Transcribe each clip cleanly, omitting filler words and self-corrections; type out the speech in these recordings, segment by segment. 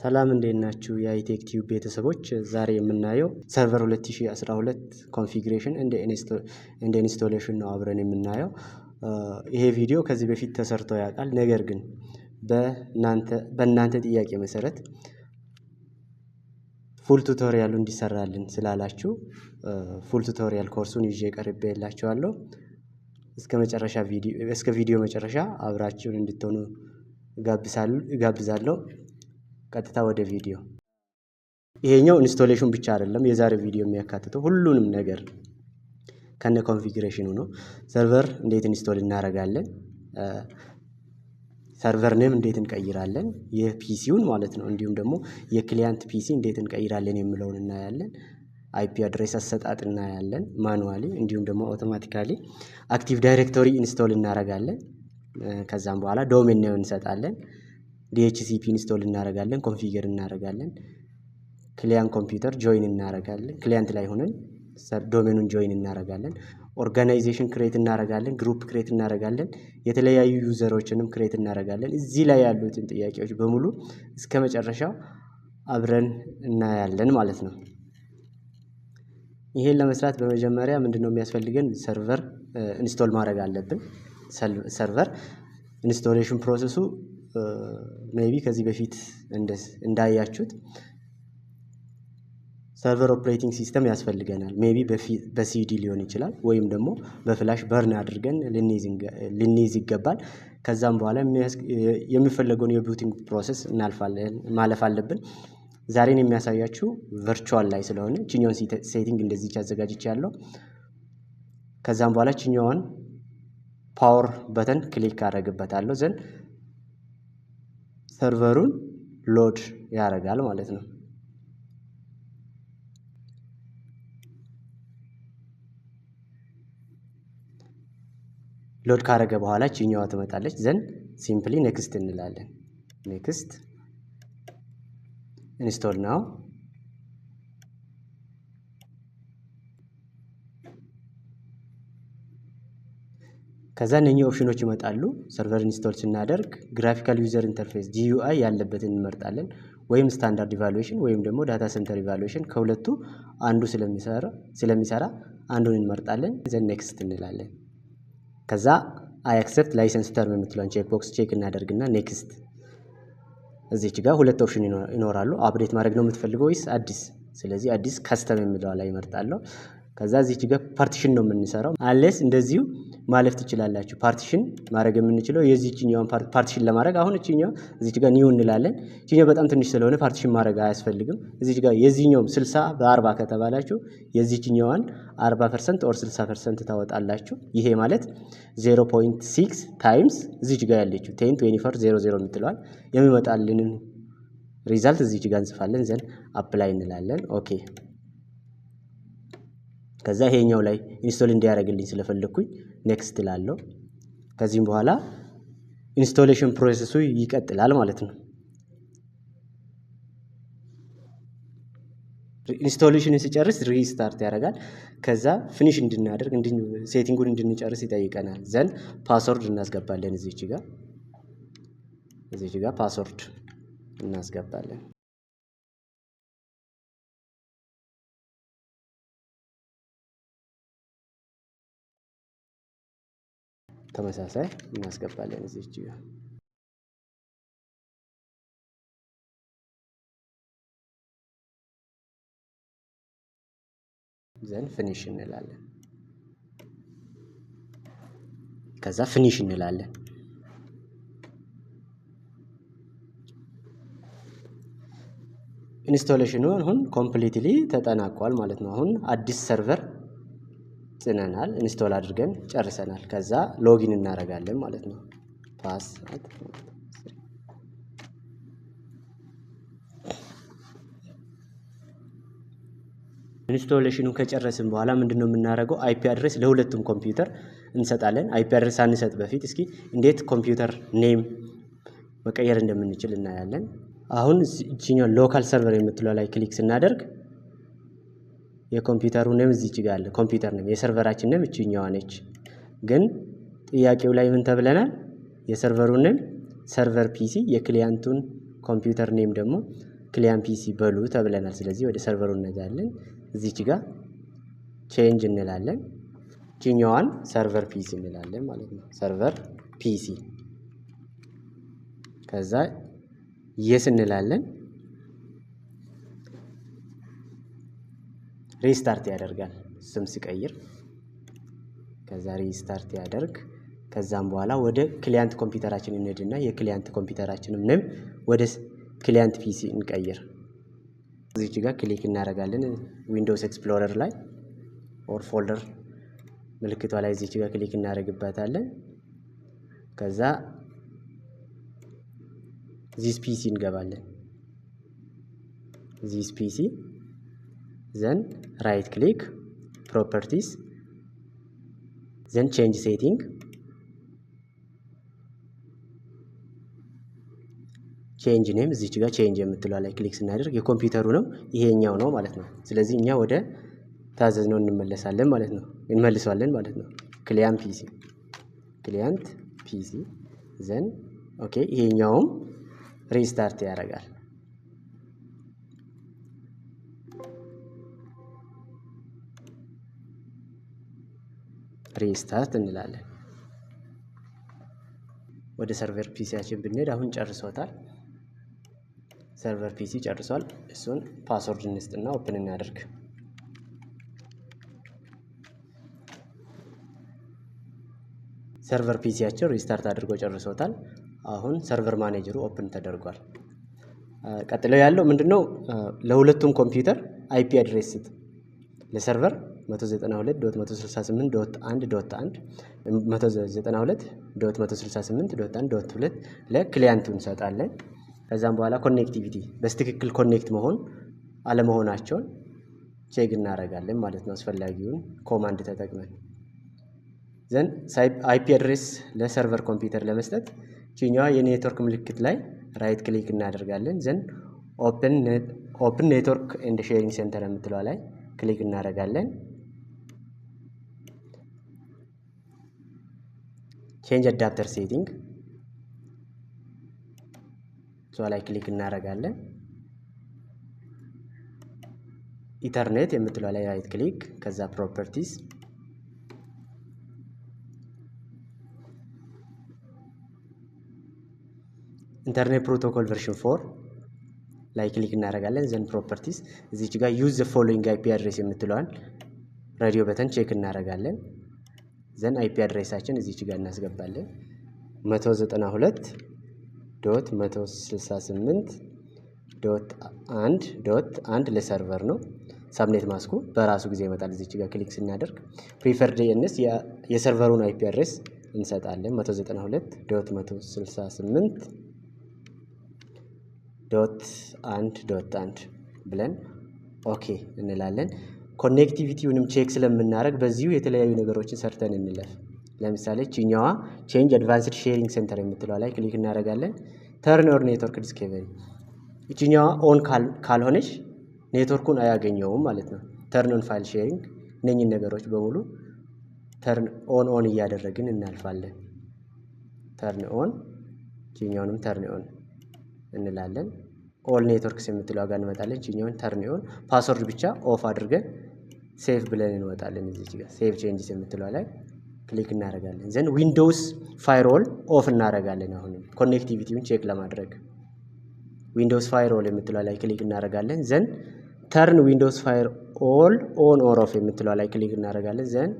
ሰላም እንዴት ናችሁ? የአይቴክ ቲዩብ ቤተሰቦች ዛሬ የምናየው ሰርቨር 2012 ኮንፊግሬሽን እንደ ኢንስቶሌሽን ነው አብረን የምናየው። ይሄ ቪዲዮ ከዚህ በፊት ተሰርቶ ያውቃል። ነገር ግን በእናንተ ጥያቄ መሰረት ፉል ቱቶሪያሉ እንዲሰራልን ስላላችሁ ፉል ቱቶሪያል ኮርሱን ይዤ ቀርቤላችኋለሁ። እስከ ቪዲዮ መጨረሻ አብራችሁን እንድትሆኑ እጋብዛለሁ። ቀጥታ ወደ ቪዲዮ። ይሄኛው ኢንስቶሌሽን ብቻ አይደለም የዛሬው ቪዲዮ የሚያካትተው ሁሉንም ነገር ከነ ኮንፊግሬሽኑ ነው። ሰርቨር እንዴት ኢንስቶል እናደርጋለን፣ ሰርቨር ኔም እንዴት እንቀይራለን፣ የፒሲውን ማለት ነው። እንዲሁም ደግሞ የክሊያንት ፒሲ እንዴት እንቀይራለን የሚለውን እናያለን። አይፒ አድሬስ አሰጣጥ እናያለን ማኑዋሊ፣ እንዲሁም ደግሞ አውቶማቲካሊ አክቲቭ ዳይሬክቶሪ ኢንስቶል እናደርጋለን። ከዛም በኋላ ዶሜን ኔም እንሰጣለን። ዲኤችሲፒ ኢንስቶል እናደርጋለን፣ ኮንፊገር እናደርጋለን። ክሊያንት ኮምፒውተር ጆይን እናደርጋለን። ክሊያንት ላይ ሆነን ዶሜኑን ጆይን እናደርጋለን። ኦርጋናይዜሽን ክሬት እናደርጋለን፣ ግሩፕ ክሬት እናደርጋለን። የተለያዩ ዩዘሮችንም ክሬት እናደርጋለን። እዚህ ላይ ያሉትን ጥያቄዎች በሙሉ እስከ መጨረሻው አብረን እናያለን ማለት ነው። ይሄን ለመስራት በመጀመሪያ ምንድነው የሚያስፈልገን? ሰርቨር ኢንስቶል ማድረግ አለብን። ሰርቨር ኢንስቶሌሽን ፕሮሰሱ ሜቢ ከዚህ በፊት እንዳያችሁት ሰርቨር ኦፕሬቲንግ ሲስተም ያስፈልገናል። ሜቢ በሲዲ ሊሆን ይችላል ወይም ደግሞ በፍላሽ በርን አድርገን ልንይዝ ይገባል። ከዛም በኋላ የሚፈለገውን የቡቲንግ ፕሮሰስ ማለፍ አለብን። ዛሬን የሚያሳያችሁ ቨርቹዋል ላይ ስለሆነ ቺኛውን ሴቲንግ እንደዚህ አዘጋጅቻለሁ። ከዛም በኋላ ቺኛውን ፓወር በተን ክሊክ አደርግበታለሁ። ዘን ሰርቨሩን ሎድ ያደርጋል ማለት ነው። ሎድ ካደረገ በኋላ ቺኛዋ ትመጣለች። ዘን ሲምፕሊ ኔክስት እንላለን። ኔክስት ኢንስቶል ናው። ከዛ እነኚህ ኦፕሽኖች ይመጣሉ። ሰርቨር ኢንስቶል ስናደርግ ግራፊካል ዩዘር ኢንተርፌስ GUI ያለበትን እንመርጣለን፣ ወይም ስታንዳርድ ኢቫሉዌሽን ወይም ደግሞ ዳታ ሴንተር ኢቫሉዌሽን ከሁለቱ አንዱ ስለሚሰራ አንዱን እንመርጣለን። ዘን ኔክስት እንላለን። ከዛ አይ አክሰፕት ላይሰንስ ተርም የምትለውን ቼክ ቦክስ ቼክ እናደርግና ኔክስት። እዚች ጋር ሁለት ኦፕሽን ይኖራሉ። አፕዴት ማድረግ ነው የምትፈልገው ወይስ አዲስ? ስለዚህ አዲስ ከስተም የሚለው ላይ እመርጣለሁ። ከዛ እዚች ጋር ፓርቲሽን ነው የምንሰራው። አለስ እንደዚሁ ማለፍ ትችላላችሁ። ፓርቲሽን ማድረግ የምንችለው የዚህኛውን ፓርቲሽን ለማድረግ አሁን እቺኛው እዚች ጋር ኒው እንላለን። እቺኛው በጣም ትንሽ ስለሆነ ፓርቲሽን ማድረግ አያስፈልግም። እዚች ጋር የዚህኛው 60 በ40 ከተባላችሁ የዚህኛውን 40% ኦር 60% ታወጣላችሁ። ይሄ ማለት 0.6 ታይምስ እዚች ጋር ያለችው 102400 የምትለዋል የሚመጣልንን ሪዛልት እዚች ጋር እንጽፋለን። ዘን አፕላይ እንላለን። ኦኬ። ከዛ ይሄኛው ላይ ኢንስቶል እንዲያደርግልኝ ስለፈለኩኝ ኔክስት እላለሁ። ከዚህም በኋላ ኢንስቶሌሽን ፕሮሰሱ ይቀጥላል ማለት ነው። ኢንስቶሌሽን ሲጨርስ ሪስታርት ያደርጋል። ከዛ ፊኒሽ እንድናደርግ ሴቲንጉን እንድንጨርስ ይጠይቀናል። ዘን ፓስወርድ እናስገባለን። እዚች ጋር ፓስወርድ እናስገባለን። ተመሳሳይ እናስገባለን እዚች ጋር። ዘን ፊኒሽ እንላለን። ከዛ ፊኒሽ እንላለን። ኢንስቶሌሽኑ አሁን ኮምፕሊትሊ ተጠናቋል ማለት ነው። አሁን አዲስ ሰርቨር ጽነናል፣ ኢንስቶል አድርገን ጨርሰናል። ከዛ ሎጊን እናደርጋለን ማለት ነው። ኢንስቶሌሽኑን ከጨረስን በኋላ ምንድነው የምናደርገው? አይፒ አድሬስ ለሁለቱም ኮምፒውተር እንሰጣለን። አይፒ አድሬስ ሳንሰጥ በፊት እስኪ እንዴት ኮምፒውተር ኔም መቀየር እንደምንችል እናያለን። አሁን እቺኛው ሎካል ሰርቨር የምትለው ላይ ክሊክ ስናደርግ የኮምፒውተሩ ኔም እዚች ጋር አለ። ኮምፒውተር ኔም የሰርቨራችን ኔም እቺኛዋ ነች። ግን ጥያቄው ላይ ምን ተብለናል? የሰርቨሩ ኔም ሰርቨር ፒሲ፣ የክሊያንቱን ኮምፒውተር ኔም ደግሞ ክሊያን ፒሲ በሉ ተብለናል። ስለዚህ ወደ ሰርቨሩ እንሄዳለን። እዚች ጋር ቼንጅ እንላለን። ቺኛዋን ሰርቨር ፒሲ እንላለን ማለት ነው። ሰርቨር ፒሲ ከዛ የስ እንላለን። ሪስታርት ያደርጋል ስም ሲቀይር። ከዛ ሪስታርት ያደርግ። ከዛም በኋላ ወደ ክሊያንት ኮምፒውተራችን እንሄድና የክሊያንት ኮምፒውተራችንን ኔም ወደ ክሊያንት ፒሲ እንቀይር። እዚች ጋር ክሊክ እናደርጋለን ዊንዶውስ ኤክስፕሎረር ላይ ኦር ፎልደር ምልክቷ ላይ እዚች ጋር ክሊክ እናደርግበታለን። ከዛ ዚስ ፒሲ እንገባለን። ዚስ ፒሲ ዘን ራይት ክሊክ ፕሮፐርቲስ ዘን ቼንጅ ሴቲንግ ቼንጅ ኔም እዚች ጋር ቼንጅ የምትለው ላይ ክሊክ ስናደርግ የኮምፒውተሩ ነው ይሄኛው ነው ማለት ነው። ስለዚህ እኛ ወደ ታዘዝነው እንመለሳለን ማለት ነው። እንመልሰዋለን ማለት ነው። ክሊያንት ፒሲ ዘን ኦኬ ይሄኛውም ሪስታርት ያደርጋል። ሪስታርት እንላለን። ወደ ሰርቨር ፒሲያችን ብንሄድ አሁን ጨርሶታል። ሰርቨር ፒሲ ጨርሷል። እሱን ፓስወርድ እንስጥና ኦፕን እናደርግ። ሰርቨር ፒሲያችን ሪስታርት አድርጎ ጨርሶታል። አሁን ሰርቨር ማኔጀሩ ኦፕን ተደርጓል። ቀጥሎ ያለው ምንድነው? ለሁለቱም ኮምፒውተር አይፒ አድሬስ ስጥ። ለሰርቨር 192.168.1.1 192.168.1.2 ለክሊያንቱ እንሰጣለን። ከዛም በኋላ ኮኔክቲቪቲ በስትክክል ኮኔክት መሆን አለመሆናቸውን ቼክ እናደርጋለን ማለት ነው። አስፈላጊውን ኮማንድ ተጠቅመን ዘን አይፒ አድሬስ ለሰርቨር ኮምፒውተር ለመስጠት ቺኛዋ የኔትወርክ ምልክት ላይ ራይት ክሊክ እናደርጋለን። ዘን ኦፕን ኔትወርክ ኤንድ ሼሪንግ ሴንተር የምትለው ላይ ክሊክ እናደርጋለን። ቼንጅ አዳፕተር ሴቲንግ ላይ ክሊክ እናደርጋለን። ኢተርኔት የምትለው ላይ ራይት ክሊክ ከዛ ፕሮፐርቲስ ኢንተርኔት ፕሮቶኮል ቨርዥን 4 ላይ ክሊክ እናደርጋለን። ዘን ፕሮፐርቲስ እዚች ጋር ዩዝ ዘ ፎሎዊንግ አይፒ አድሬስ የምትለዋን ራዲዮ በተን ቼክ እናደርጋለን። ዘን አይፒ አድሬሳችን እዚች ጋር እናስገባለን 192.168.1.1 ለሰርቨር ነው። ሳብኔት ማስኩ በራሱ ጊዜ ይመጣል። እዚች ጋር ክሊክ ስናደርግ ፕሪፈርድ ዲኤንኤስ የሰርቨሩን አይፒ አድሬስ እንሰጣለን 192.168.1.1 ብለን ኦኬ እንላለን። ኮኔክቲቪቲውንም ቼክ ስለምናደርግ በዚሁ የተለያዩ ነገሮችን ሰርተን እንለፍ። ለምሳሌ ቺኛዋ ቼንጅ አድቫንስድ ሼሪንግ ሴንተር የምትለው ላይ ክሊክ እናደርጋለን። ተርን ኦን ኔትወርክ ዲስከቨሪ ቺኛዋ ኦን ካልሆነች ኔትወርኩን አያገኘውም ማለት ነው። ተርን ኦን ፋይል ሼሪንግ እነኚህን ነገሮች በሙሉ ተርን ኦን እያደረግን እናልፋለን። ተርን ኦን ቺኛውንም ተርን ኦን እንላለን። ኦል ኔትወርክስ የምትለው ጋር እንመጣለን። ቺኛውን ተርን ኦን ፓስወርድ ብቻ ኦፍ አድርገን ሴቭ ብለን እንወጣለን። እዚህ ጋር ሴቭ ቼንጅስ የምትለው ላይ ክሊክ እናደርጋለን። ዘን ዊንዶውስ ፋይርዎል ኦፍ እናደርጋለን። አሁን ኮኔክቲቪቲውን ቼክ ለማድረግ ዊንዶውስ ፋይርዎል የምትለው ላይ ክሊክ እናደርጋለን። ዘን ተርን ዊንዶውስ ፋይርዎል ኦን ኦር ኦፍ የምትለው ላይ ክሊክ እናደርጋለን። ዘን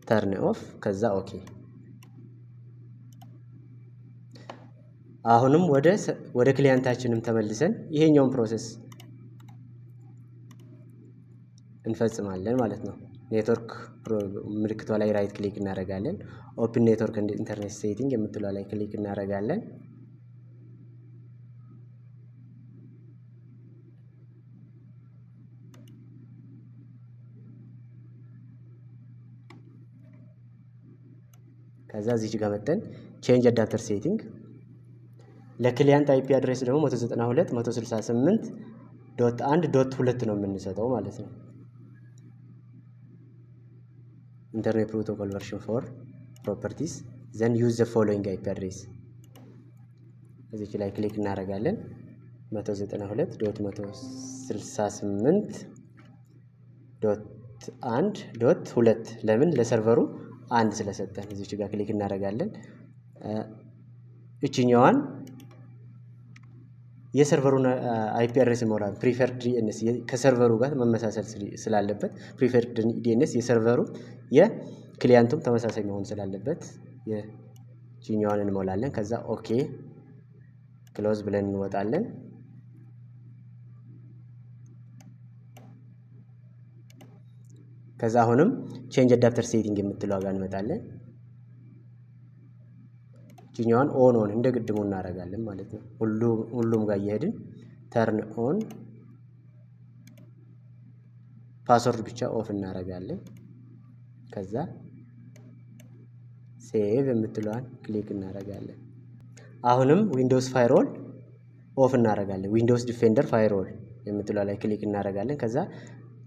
ተርን ኦፍ ከዛ ኦኬ። አሁንም ወደ ክሊያንታችንም ተመልሰን ይሄኛውን ፕሮሰስ እንፈጽማለን ማለት ነው። ኔትወርክ ምልክቷ ላይ ራይት ክሊክ እናደርጋለን። ኦፕን ኔትወርክ ኤንድ ኢንተርኔት ሴቲንግ የምትለው ላይ ክሊክ እናደርጋለን። ከዛ እዚህ ጋር መተን ቼንጅ አዳፕተር ሴቲንግ ለክሊያንት አይፒ አድሬስ ደግሞ 192.168.1.2 ነው የምንሰጠው ማለት ነው። ኢንተርኔት ፕሮቶኮል ቨርዥን 4 ፕሮፐርቲስ ዘን ዩዝ ዘ ፎሎዊንግ አይፒ አድሬስ እዚች ላይ ክሊክ እናደርጋለን 192.168.1.2 ለምን ለሰርቨሩ አንድ ስለሰጠን እዚች ጋር ክሊክ እናደርጋለን። እቺኛዋን የሰርቨሩን አይፒ አድሬስ ሞላ ፕሪፈርድ ዲኤንኤስ ከሰርቨሩ ጋር መመሳሰል ስላለበት ፕሪፈርድ ዲኤንኤስ የሰርቨሩ የክሊያንቱም ተመሳሳይ መሆን ስላለበት የቺኛዋን እንሞላለን። ከዛ ኦኬ ክሎዝ ብለን እንወጣለን። ከዛ አሁንም ቼንጅ አዳፕተር ሴቲንግ የምትለው ጋር እንመጣለን። ቺኛዋን ኦን እንደ ግድሙ እናደርጋለን ማለት ነው። ሁሉም ጋር እየሄድን ተርን ኦን ፓስወርድ ብቻ ኦፍ እናደርጋለን። ከዛ ሴቭ የምትለዋን ክሊክ እናደርጋለን። አሁንም ዊንዶውስ ፋይርዎል ኦፍ እናደርጋለን። ዊንዶውስ ዲፌንደር ፋይርዎል የምትለዋ ላይ ክሊክ እናደርጋለን። ከዛ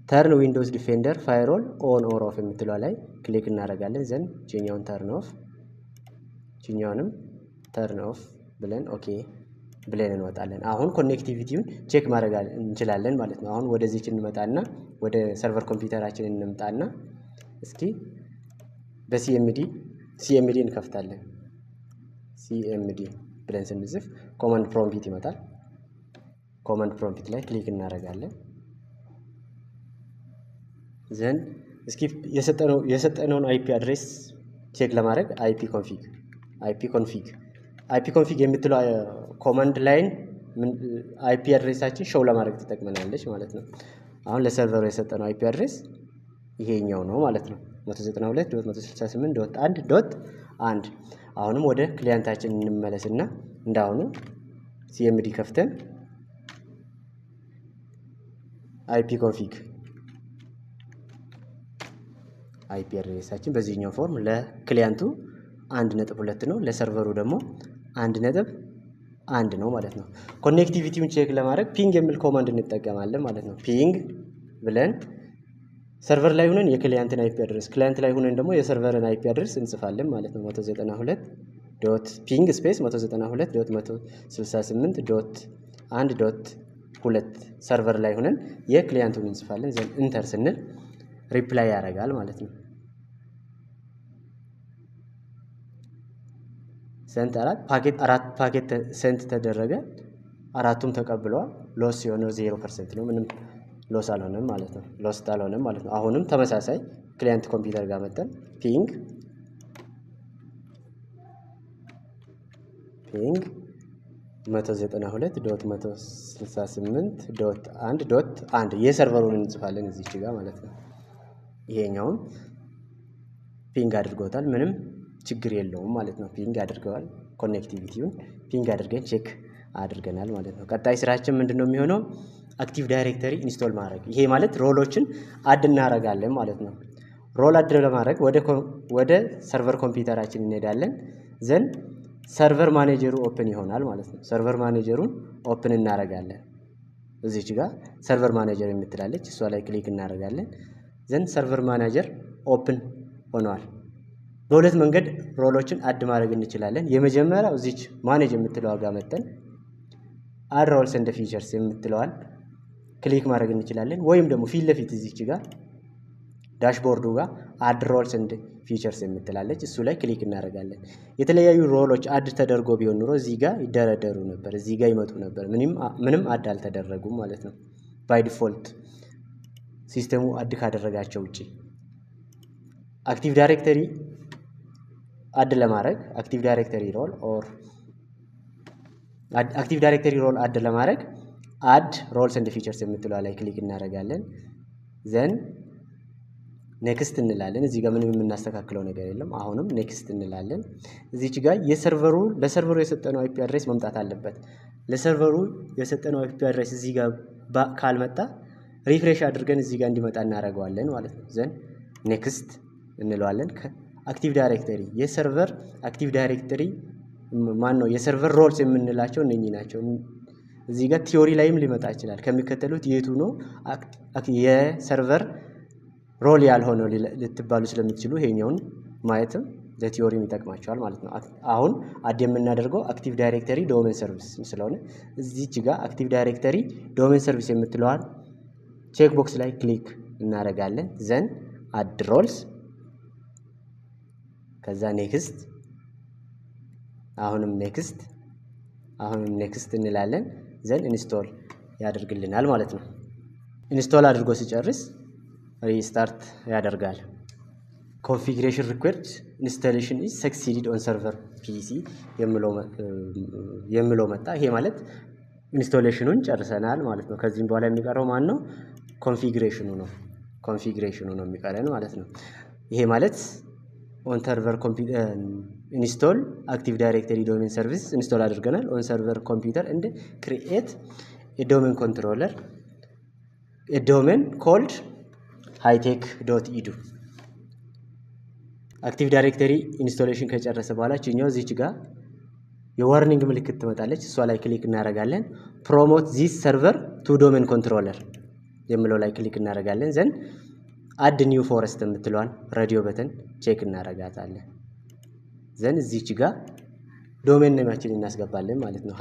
ተርን ዊንዶውስ ዲፌንደር ፋይርዎል ኦን ኦር ኦፍ የምትለዋ ላይ ክሊክ እናደርጋለን። ዘን ቺኛውን ተርን ኦፍ ቺኛውንም ተርን ኦፍ ብለን ኦኬ ብለን እንወጣለን። አሁን ኮኔክቲቪቲውን ቼክ ማድረግ እንችላለን ማለት ነው። አሁን ወደዚህ እንመጣና ወደ ሰርቨር ኮምፒውተራችን እንምጣና እስኪ በሲኤምዲ እንከፍታለን። ሲኤምዲ ብለን ስንጽፍ ኮማንድ ፕሮምፕት ይመጣል። ኮማንድ ፕሮምፕት ላይ ክሊክ እናደርጋለን። ዘን እስኪ የሰጠነውን አይፒ አድሬስ ቼክ ለማድረግ አይፒ ኮንፊግ የምትለው ኮማንድ ላይን አይፒ አድሬሳችን ሾው ለማድረግ ተጠቅመናለች ማለት ነው። አሁን ለሰርቨሩ የሰጠነው አይፒ አድሬስ ይሄኛው ነው ማለት ነው 192.168.1.1 አሁንም ወደ ክሊያንታችን እንመለስና እንዳሁኑ ሲኤምዲ ከፍተን አይፒ ኮንፊግ አይፒ አድሬሳችን በዚህኛው ፎርም ለክሊያንቱ 1.2 ነው፣ ለሰርቨሩ ደግሞ 1.1 ነው ማለት ነው። ኮኔክቲቪቲውን ቼክ ለማድረግ ፒንግ የሚል ኮማንድ እንጠቀማለን ማለት ነው። ፒንግ ብለን ሰርቨር ላይ ሆነን የክሊያንትን አይፒ አድሬስ ክሊያንት ላይ ሆነን ደግሞ የሰርቨርን አይፒ አድሬስ እንጽፋለን ማለት ነው። 192.ping ስፔስ 192.168.1.2 ሰርቨር ላይ ሆነን የክሊያንቱን እንጽፋለን። ዘን ኢንተር ስንል ሪፕላይ ያደርጋል ማለት ነው። ሰንት አራት ፓኬት ሰንት ተደረገ። አራቱም ተቀብለዋል። ሎስ የሆነው 0% ነው። ምንም ሎስ አልሆነም ማለት ነው። ሎስ አልሆነም ማለት ነው። አሁንም ተመሳሳይ ክሊያንት ኮምፒውተር ጋር መጣን። ፒንግ 192.168.1.1 የሰርቨሩን እንጽፋለን እዚች ጋር ማለት ነው። ይሄኛውም ፒንግ አድርጎታል። ምንም ችግር የለውም ማለት ነው። ፒንግ አድርገዋል። ኮኔክቲቪቲውን ፒንግ አድርገን ቼክ አድርገናል ማለት ነው። ቀጣይ ስራችን ምንድነው የሚሆነው? አክቲቭ ዳይሬክተሪ ኢንስቶል ማድረግ። ይሄ ማለት ሮሎችን አድ እናደርጋለን ማለት ነው። ሮል አድ ለማድረግ ወደ ሰርቨር ኮምፒውተራችን እንሄዳለን። ዘን ሰርቨር ማኔጀሩ ኦፕን ይሆናል ማለት ነው። ሰርቨር ማኔጀሩን ኦፕን እናደርጋለን። እዚች ጋር ሰርቨር ማኔጀር የምትላለች እሷ ላይ ክሊክ እናደርጋለን። ዘን ሰርቨር ማኔጀር ኦፕን ሆኗል። በሁለት መንገድ ሮሎችን አድ ማድረግ እንችላለን። የመጀመሪያው እዚች ማኔጅ የምትለው ጋር መተን አድ ሮልስ ኤንድ ፊቸርስ የምትለዋል ክሊክ ማድረግ እንችላለን። ወይም ደግሞ ፊት ለፊት እዚች ጋር ዳሽቦርዱ ጋር አድ ሮልስ ኤንድ ፊቸርስ የምትላለች እሱ ላይ ክሊክ እናደርጋለን። የተለያዩ ሮሎች አድ ተደርጎ ቢሆን ኑሮ እዚህ ጋር ይደረደሩ ነበር፣ እዚህ ጋር ይመጡ ነበር። ምንም አድ አልተደረጉም ማለት ነው። ባይ ዲፎልት ሲስተሙ አድ ካደረጋቸው ውጪ አክቲቭ ዳይሬክተሪ አድ ለማድረግ አክቲቭ ዳይሬክተሪ ሮል አድ ለማድረግ አድ ሮልስ ኤንድ ፊቸርስ የምትለው ላይ ክሊክ እናደርጋለን። ዘን ኔክስት እንላለን። እዚህ ጋር ምንም የምናስተካክለው ነገር የለም። አሁንም ኔክስት እንላለን። እዚች ጋር ለሰርቨሩ የሰጠነው አይፒ አድሬስ መምጣት አለበት። ለሰርቨሩ የሰጠነው አይፒ አድሬስ እዚህ ጋር ካልመጣ ሪፍሬሽ አድርገን እዚህ ጋር እንዲመጣ እናደርገዋለን ማለት ነው። ዘን ኔክስት እንለዋለን። አክቲቭ ዳይሬክተሪ የሰርቨር አክቲቭ ዳይሬክተሪ የሰርቨር ሮልስ የምንላቸው እነኚህ ናቸው። እዚህ ጋር ቲዮሪ ላይም ሊመጣ ይችላል። ከሚከተሉት የቱ ነው የሰርቨር ሮል ያልሆነው ልትባሉ ስለምትችሉ ይሄኛውን ማየትም ለቲዮሪም ይጠቅማቸዋል ማለት ነው። አሁን አድ የምናደርገው አክቲቭ ዳይሬክተሪ ዶሜን ሰርቪስ ስለሆነ እዚች ጋር አክቲቭ ዳይሬክተሪ ዶሜን ሰርቪስ የምትለዋል ቼክ ቦክስ ላይ ክሊክ እናደርጋለን። ዘን አድ ሮልስ ከዛ ኔክስት አሁንም ኔክስት እንላለን። ዘን ኢንስቶል ያደርግልናል ማለት ነው። ኢንስቶል አድርጎ ሲጨርስ ሪስታርት ያደርጋል። ኮንፊግሬሽን ሪኩዌርድ ኢንስታሌሽን ኢዝ ሰክሲድድ ኦን ሰርቨር ፒሲ የሚለው መጣ። ይሄ ማለት ኢንስቶሌሽኑን ጨርሰናል ማለት ነው። ከዚህም በኋላ የሚቀረው ማን ነው? ኮንፊግሬሽኑ ነው የሚቀረን ማለት ነው። ይሄ ማለት ኦን ሰርቨር ኢንስቶል አክቲቭ ዳይሬክተሪ ዶሜን ሰርቪስ ኢንስቶል አድርገናል። ኦን ሰርቨር ኮምፒውተር እንደ ክሪኤት ዶሜን ኮንትሮለር ዶሜን ኮልድ hightech.edu አክቲቭ ዳይሬክተሪ ኢንስቶሌሽን ከጨረሰ በኋላ ቺኛው እዚች ጋር የዋርኒንግ ምልክት ትመጣለች። እሷ ላይ ክሊክ እናደርጋለን። ፕሮሞት ዚስ ሰርቨር ቱ ዶሜን ኮንትሮለር የሚለው ላይ ክሊክ እናደርጋለን። ዘን አድ ኒው ፎረስት የምትለዋን ራዲዮ በተን ቼክ እናደርጋታለን። ዘን እዚች ጋር ዶሜን ኔማችን እናስገባለን ማለት ነው።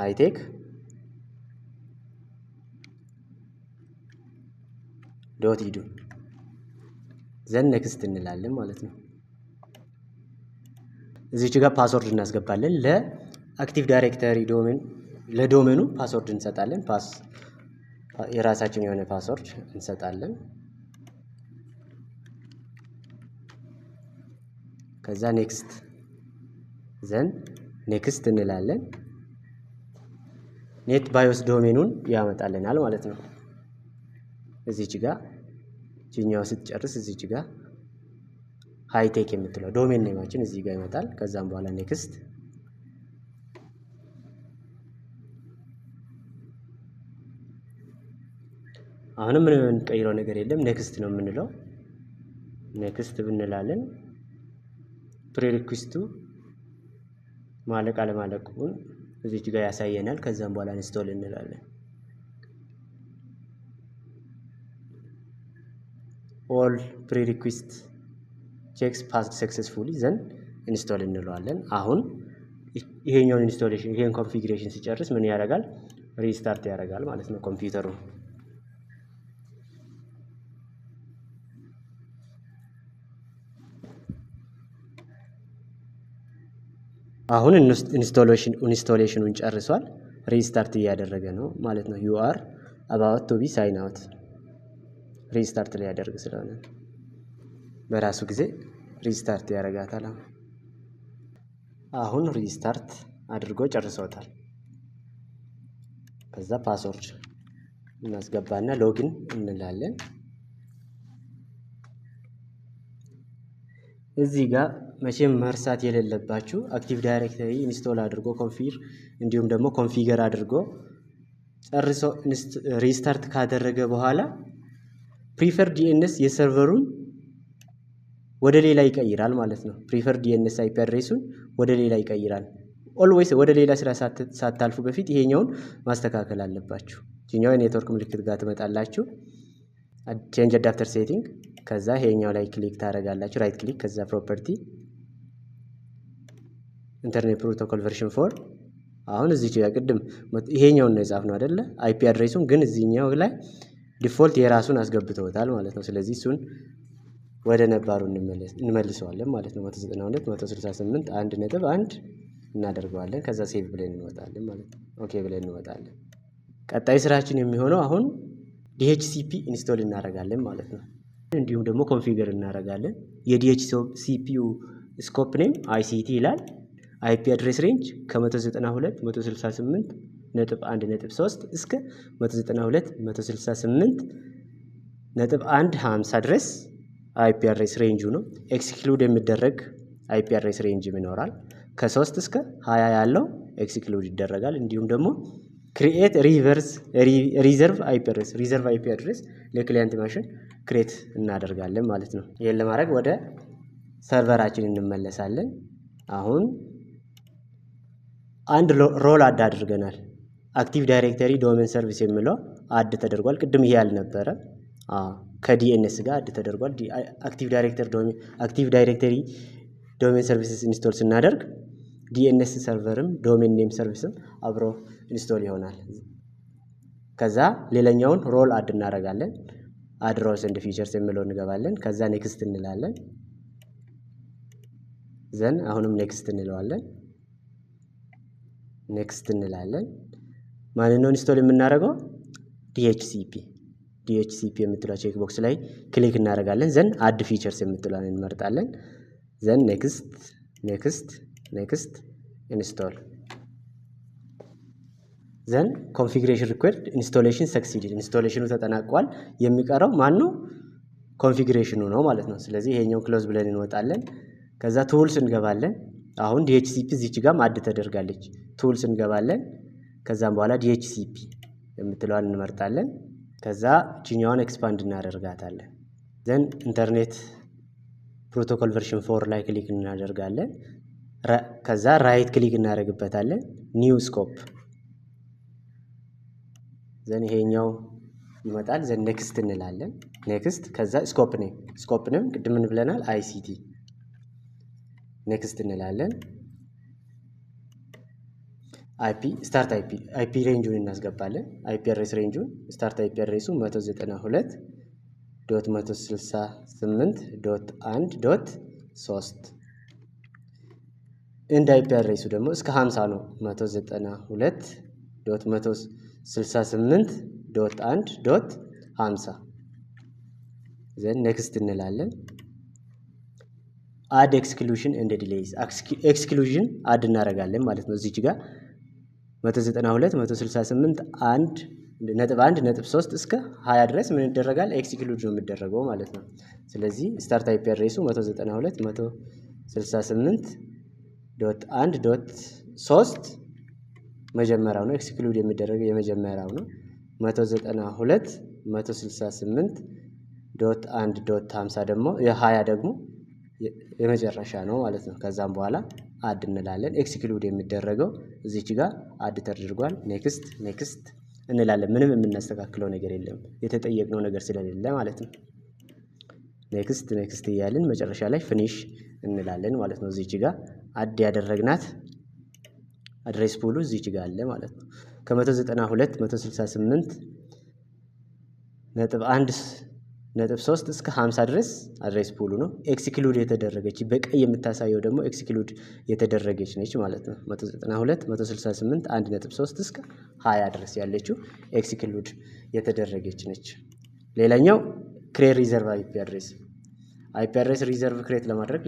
hightech.edu ዘን ኔክስት እንላለን ማለት ነው። እዚች ጋር ፓስወርድ እናስገባለን። ለአክቲቭ ዳይሬክተሪ ዶሜን ለዶሜኑ ፓስወርድ እንሰጣለን። የራሳችን የሆነ ፓስወርድ እንሰጣለን። ከዛ ኔክስት እንላለን። ኔት ባዮስ ዶሜኑን ያመጣልናል ማለት ነው። እዚች ጋር ጂኛው ስትጨርስ እዚች ጋር ሃይቴክ የምትለው ዶሜን ኔማችን እዚህ ጋር ይመጣል። ከዛም በኋላ ኔክስት አሁንም ምንም የምንቀይረው ነገር የለም። ኔክስት ነው የምንለው። ኔክስት ብንላለን ፕሪሪኩዌስቱ ማለቅ አለማለቁን እዚች ጋር ያሳየናል። ከዛም በኋላ ኢንስቶል እንላለን። ኦል ፕሪሪኩዌስት ቼክስ ፓስድ ሰክሰስፉሊ ዘን ኢንስቶል እንለዋለን። አሁን ይሄኛውን ኢንስቶሌሽን ይሄን ኮንፊግሬሽን ሲጨርስ ምን ያደርጋል? ሪስታርት ያደርጋል ማለት ነው ኮምፒውተሩ። አሁን ኢንስቶሌሽኑን ጨርሷል። ሪስታርት እያደረገ ነው ማለት ነው። ዩ አር አባውት ቱ ቢ ሳይን አውት ሪስታርት ሊያደርግ ስለሆነ በራሱ ጊዜ ሪስታርት ያደርጋታል። አሁን ሪስታርት አድርጎ ጨርሶታል። ከዛ ፓስወርድ እናስገባና ሎጊን እንላለን። እዚህ ጋር መቼም መርሳት የሌለባችሁ አክቲቭ ዳይሬክተሪ ኢንስቶል አድርጎ እንዲሁም ደግሞ ኮንፊገር አድርጎ ጨርሶ ሪስታርት ካደረገ በኋላ ፕሪፈር ዲኤንኤስ የሰርቨሩን ወደ ሌላ ይቀይራል ማለት ነው። ፕሪፈር ዲኤንኤስ አይፒ አድሬሱን ወደ ሌላ ይቀይራል። ኦልዌይስ ወደ ሌላ ስራ ሳታልፉ በፊት ይሄኛውን ማስተካከል አለባችሁ። ይሄኛው የኔትወርክ ምልክት ጋር ትመጣላችሁ። ቼንጅ አዳፕተር ሴቲንግ ከዛ ይሄኛው ላይ ክሊክ ታደርጋላችሁ። ራይት ክሊክ ከዛ ፕሮፐርቲ ኢንተርኔት ፕሮቶኮል ቨርዥን 4 አሁን እዚህ ጋር ቅድም ይሄኛውን ነው የጻፍነው አይደለ? አይፒ አድሬሱን ግን እዚህኛው ላይ ዲፎልት የራሱን አስገብተውታል ማለት ነው። ስለዚህ እሱን ወደ ነባሩ እንመልሰዋለን ማለት ነው። 192.168.1.1 እናደርገዋለን። ከዛ ሴቭ ብለን እንወጣለን ማለት ነው። ኦኬ ብለን እንወጣለን። ቀጣይ ስራችን የሚሆነው አሁን DHCP ኢንስቶል እናደርጋለን ማለት ነው። እንዲሁም ደግሞ ኮንፊገር እናደርጋለን። የDHCP ስኮፕ ኔም ICT ይላል። አይፒ አድሬስ ሬንጅ ከ192.168.1.3 እስከ 192.168.150 ድረስ አይፒ አድሬስ ሬንጁ ነው። ኤክስክሉድ የሚደረግ አይፒ አድሬስ ሬንጅ ይኖራል። ከ3 እስከ 20 ያለው ኤክስክሉድ ይደረጋል። እንዲሁም ደግሞ ክሪኤት ሪዘርቭ አይፒ አድሬስ ለክሊያንት ማሽን ክሬት እናደርጋለን ማለት ነው። ይሄን ለማድረግ ወደ ሰርቨራችን እንመለሳለን። አሁን አንድ ሮል አድ አድርገናል። አክቲቭ ዳይሬክተሪ ዶሜን ሰርቪስ የሚለው አድ ተደርጓል። ቅድም ይሄ ያልነበረ ከዲኤንኤስ ጋር አድ ተደርጓል። አክቲቭ ዳይሬክተሪ ዶሜን ሰርቪስስ ኢንስቶል ስናደርግ ዲኤንኤስ ሰርቨርም ዶሜን ኔም ሰርቪስም አብሮ ኢንስቶል ይሆናል። ከዛ ሌላኛውን ሮል አድ እናደርጋለን። አድ ሮልስ ኤንድ ፊቸርስ የሚለው እንገባለን። ከዛ ኔክስት እንላለን። ዘን አሁንም ኔክስት እንለዋለን። ኔክስት እንላለን። ማንን ነው ኢንስቶል የምናደርገው? ዲኤችሲፒ የምትለው ቼክ ቦክስ ላይ ክሊክ እናደርጋለን። ዘን አድ ፊቸርስ የምትለውን እንመርጣለን። ዘን ኔክስት ኢንስቶል። ዘን ኮንፊግሬሽን ሪኩዌርድ ኢንስቶሌሽን ሰክሲድድ። ኢንስቶሌሽኑ ተጠናቋል። የሚቀረው ማን ነው? ኮንፊግሬሽኑ ነው ማለት ነው። ስለዚህ ይሄኛው ክሎዝ ብለን እንወጣለን። ከዛ ቱልስ እንገባለን። አሁን ዲኤችሲፒ እዚች ጋርም አድ ተደርጋለች። ቱልስ እንገባለን። ከዛም በኋላ ዲኤችሲፒ የምትለዋን እንመርጣለን። ከዛ ቺኛዋን ኤክስፓንድ እናደርጋታለን። ዘን ኢንተርኔት ፕሮቶኮል ቨርዥን 4 ላይ ክሊክ እናደርጋለን። ከዛ ራይት ክሊክ እናደርግበታለን። ኒው ስኮፕ። ዘን ይሄኛው ይመጣል። ዘን ኔክስት እንላለን። ኔክስት ከዛ ስኮፕ ኔም ቅድም ምን ብለናል? አይሲቲ። ኔክስት እንላለን። ስታርት አይፒ ሬንጁን እናስገባለን። አይፒ አድሬስ ሬንጁን ስታርት አይፒ አድሬሱ 192.168.1.3 እንደ አይፒ አድሬሱ ደግሞ እስከ 50 ነው። 192.168.1.50 ዘን ኔክስት እንላለን። አድ ኤክስክሉዥን ኤንድ ዲሌይስ። ኤክስክሉዥን አድ እናደርጋለን ማለት ነው። እዚች ጋር 192.168.1.3 እስከ 20 ድረስ ምን ይደረጋል? ኤክስክሉድ ነው የሚደረገው ማለት ነው። ስለዚህ ስታርት አይፒ አድሬሱ 192.168.1.3 መጀመሪያው ነው። ኤክስክሉድ የሚደረገው የመጀመሪያው ነው። 192.168.1.50 ደግሞ የ20 ደግሞ የመጨረሻ ነው ማለት ነው። ከዛም በኋላ አድ እንላለን። ኤክስክሉድ የሚደረገው እዚች ጋር አድ ተደርጓል። ኔክስት እንላለን። ምንም የምናስተካክለው ነገር የለም የተጠየቅነው ነገር ስለሌለ ማለት ነው። ኔክስት እያልን መጨረሻ ላይ ፊኒሽ እንላለን ማለት ነው። እዚች ጋር አድ ያደረግናት አድሬስ ፑሉ እዚች ጋር አለ ማለት ነው። ከ192.168.1.3 እስከ 50 ድረስ አድሬስ ፑሉ ነው። ኤክስክሉድ የተደረገች በቀይ የምታሳየው ደግሞ ኤክስክሉድ የተደረገች ነች ማለት ነው። 192.168.1.3 እስከ 20 ድረስ ያለችው ኤክስክሉድ የተደረገች ነች። ሌላኛው ክሬት ሪዘርቭ አይፒ አድሬስ ሪዘርቭ ክሬት ለማድረግ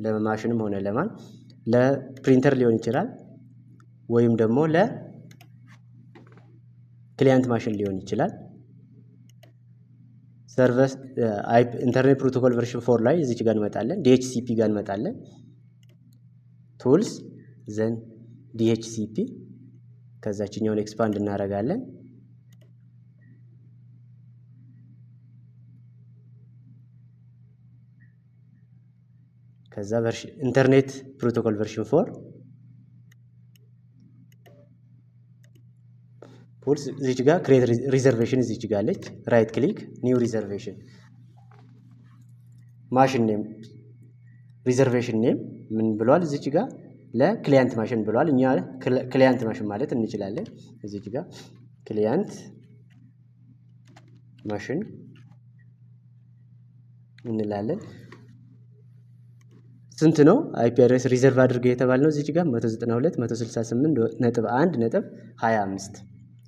ለማሽንም ሆነ ለማን ለፕሪንተር ሊሆን ይችላል ወይም ደግሞ ለክሊያንት ማሽን ሊሆን ይችላል። ሰርቨስ ኢንተርኔት ፕሮቶኮል ቨርዥን 4 ላይ እዚች ጋር እንመጣለን። ዲኤችሲፒ ጋር እንመጣለን። ቱልስ ዘን ዲኤችሲፒ ከዛችኛውን ኤክስፓንድ እናደርጋለን። ከዛ ኢንተርኔት ፕሮቶኮል ቨርዥን 4 ፑልስ እዚች ጋር ክሬት ሪዘርቬሽን እዚች ጋር አለች። ራይት ክሊክ ኒው ሪዘርቬሽን ማሽን ኔም ሪዘርቬሽን ኔም ምን ብሏል? እዚች ጋር ለክሊያንት ማሽን ብሏል። እኛ ክሊያንት ማሽን ማለት እንችላለን። እዚች ጋር ክሊያንት ማሽን እንላለን። ስንት ነው አይፒ አድሬስ ሪዘርቭ አድርገው የተባልነው? እዚች ጋር 192.168.1.25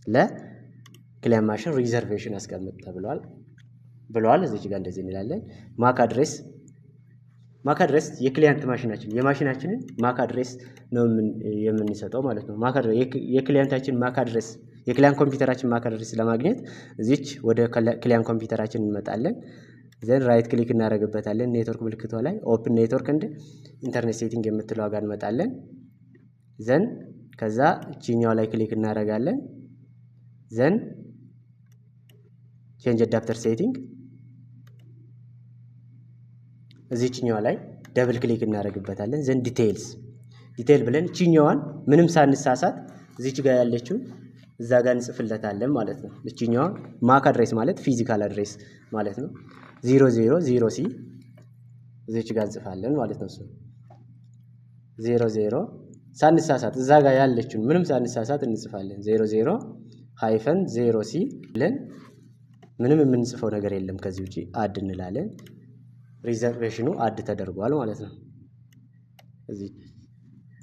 ለክሊያንት ማሽን ሪዘርቬሽን አስቀምጥ ብለዋል። እዚች ጋር እንደዚህ እንላለን። ማክ አድሬስ የክሊያንት የማሽናችንን ማክ አድሬስ ነው የምንሰጠው ማለት ነው። የክሊያንታችን ማክ አድሬስ የክሊያንት ኮምፒውተራችን ማክ አድሬስ ለማግኘት እዚች ወደ ክሊያንት ኮምፒውተራችን እንመጣለን። ዘን ራይት ክሊክ እናደርግበታለን። ኔትወርክ ምልክቷ ላይ ኦፕን ኔትወርክ እንደ ኢንተርኔት ሴቲንግ የምትለው ጋር እንመጣለን። ዘን ከዛ ቺኛው ላይ ክሊክ እናደርጋለን። ዘን ቼንጅ አዳፕተር ሴቲንግ እዚህኛው ላይ ደብል ክሊክ እናደርግበታለን። ዘን ዲቴይል ብለን ቺኛዋን ምንም ሳንሳሳት እዚች ጋር ያለችው እዛ ጋር እንጽፍለታለን ማለት ነው። እቺኛዋ ማክ አድሬስ ማለት ፊዚካል አድሬስ ማለት ነው። 000 ሲ እዚች ጋር እንጽፋለን ማለት ነው። 00 ሳንሳሳት እዛ ጋር ያለችውን ምንም ሳንሳሳት እንጽፋለን። 00 ሃይፈን 0c ብለን ምንም የምንጽፈው ነገር የለም ከዚህ ውጪ አድ እንላለን። ሪዘርቬሽኑ አድ ተደርጓል ማለት ነው።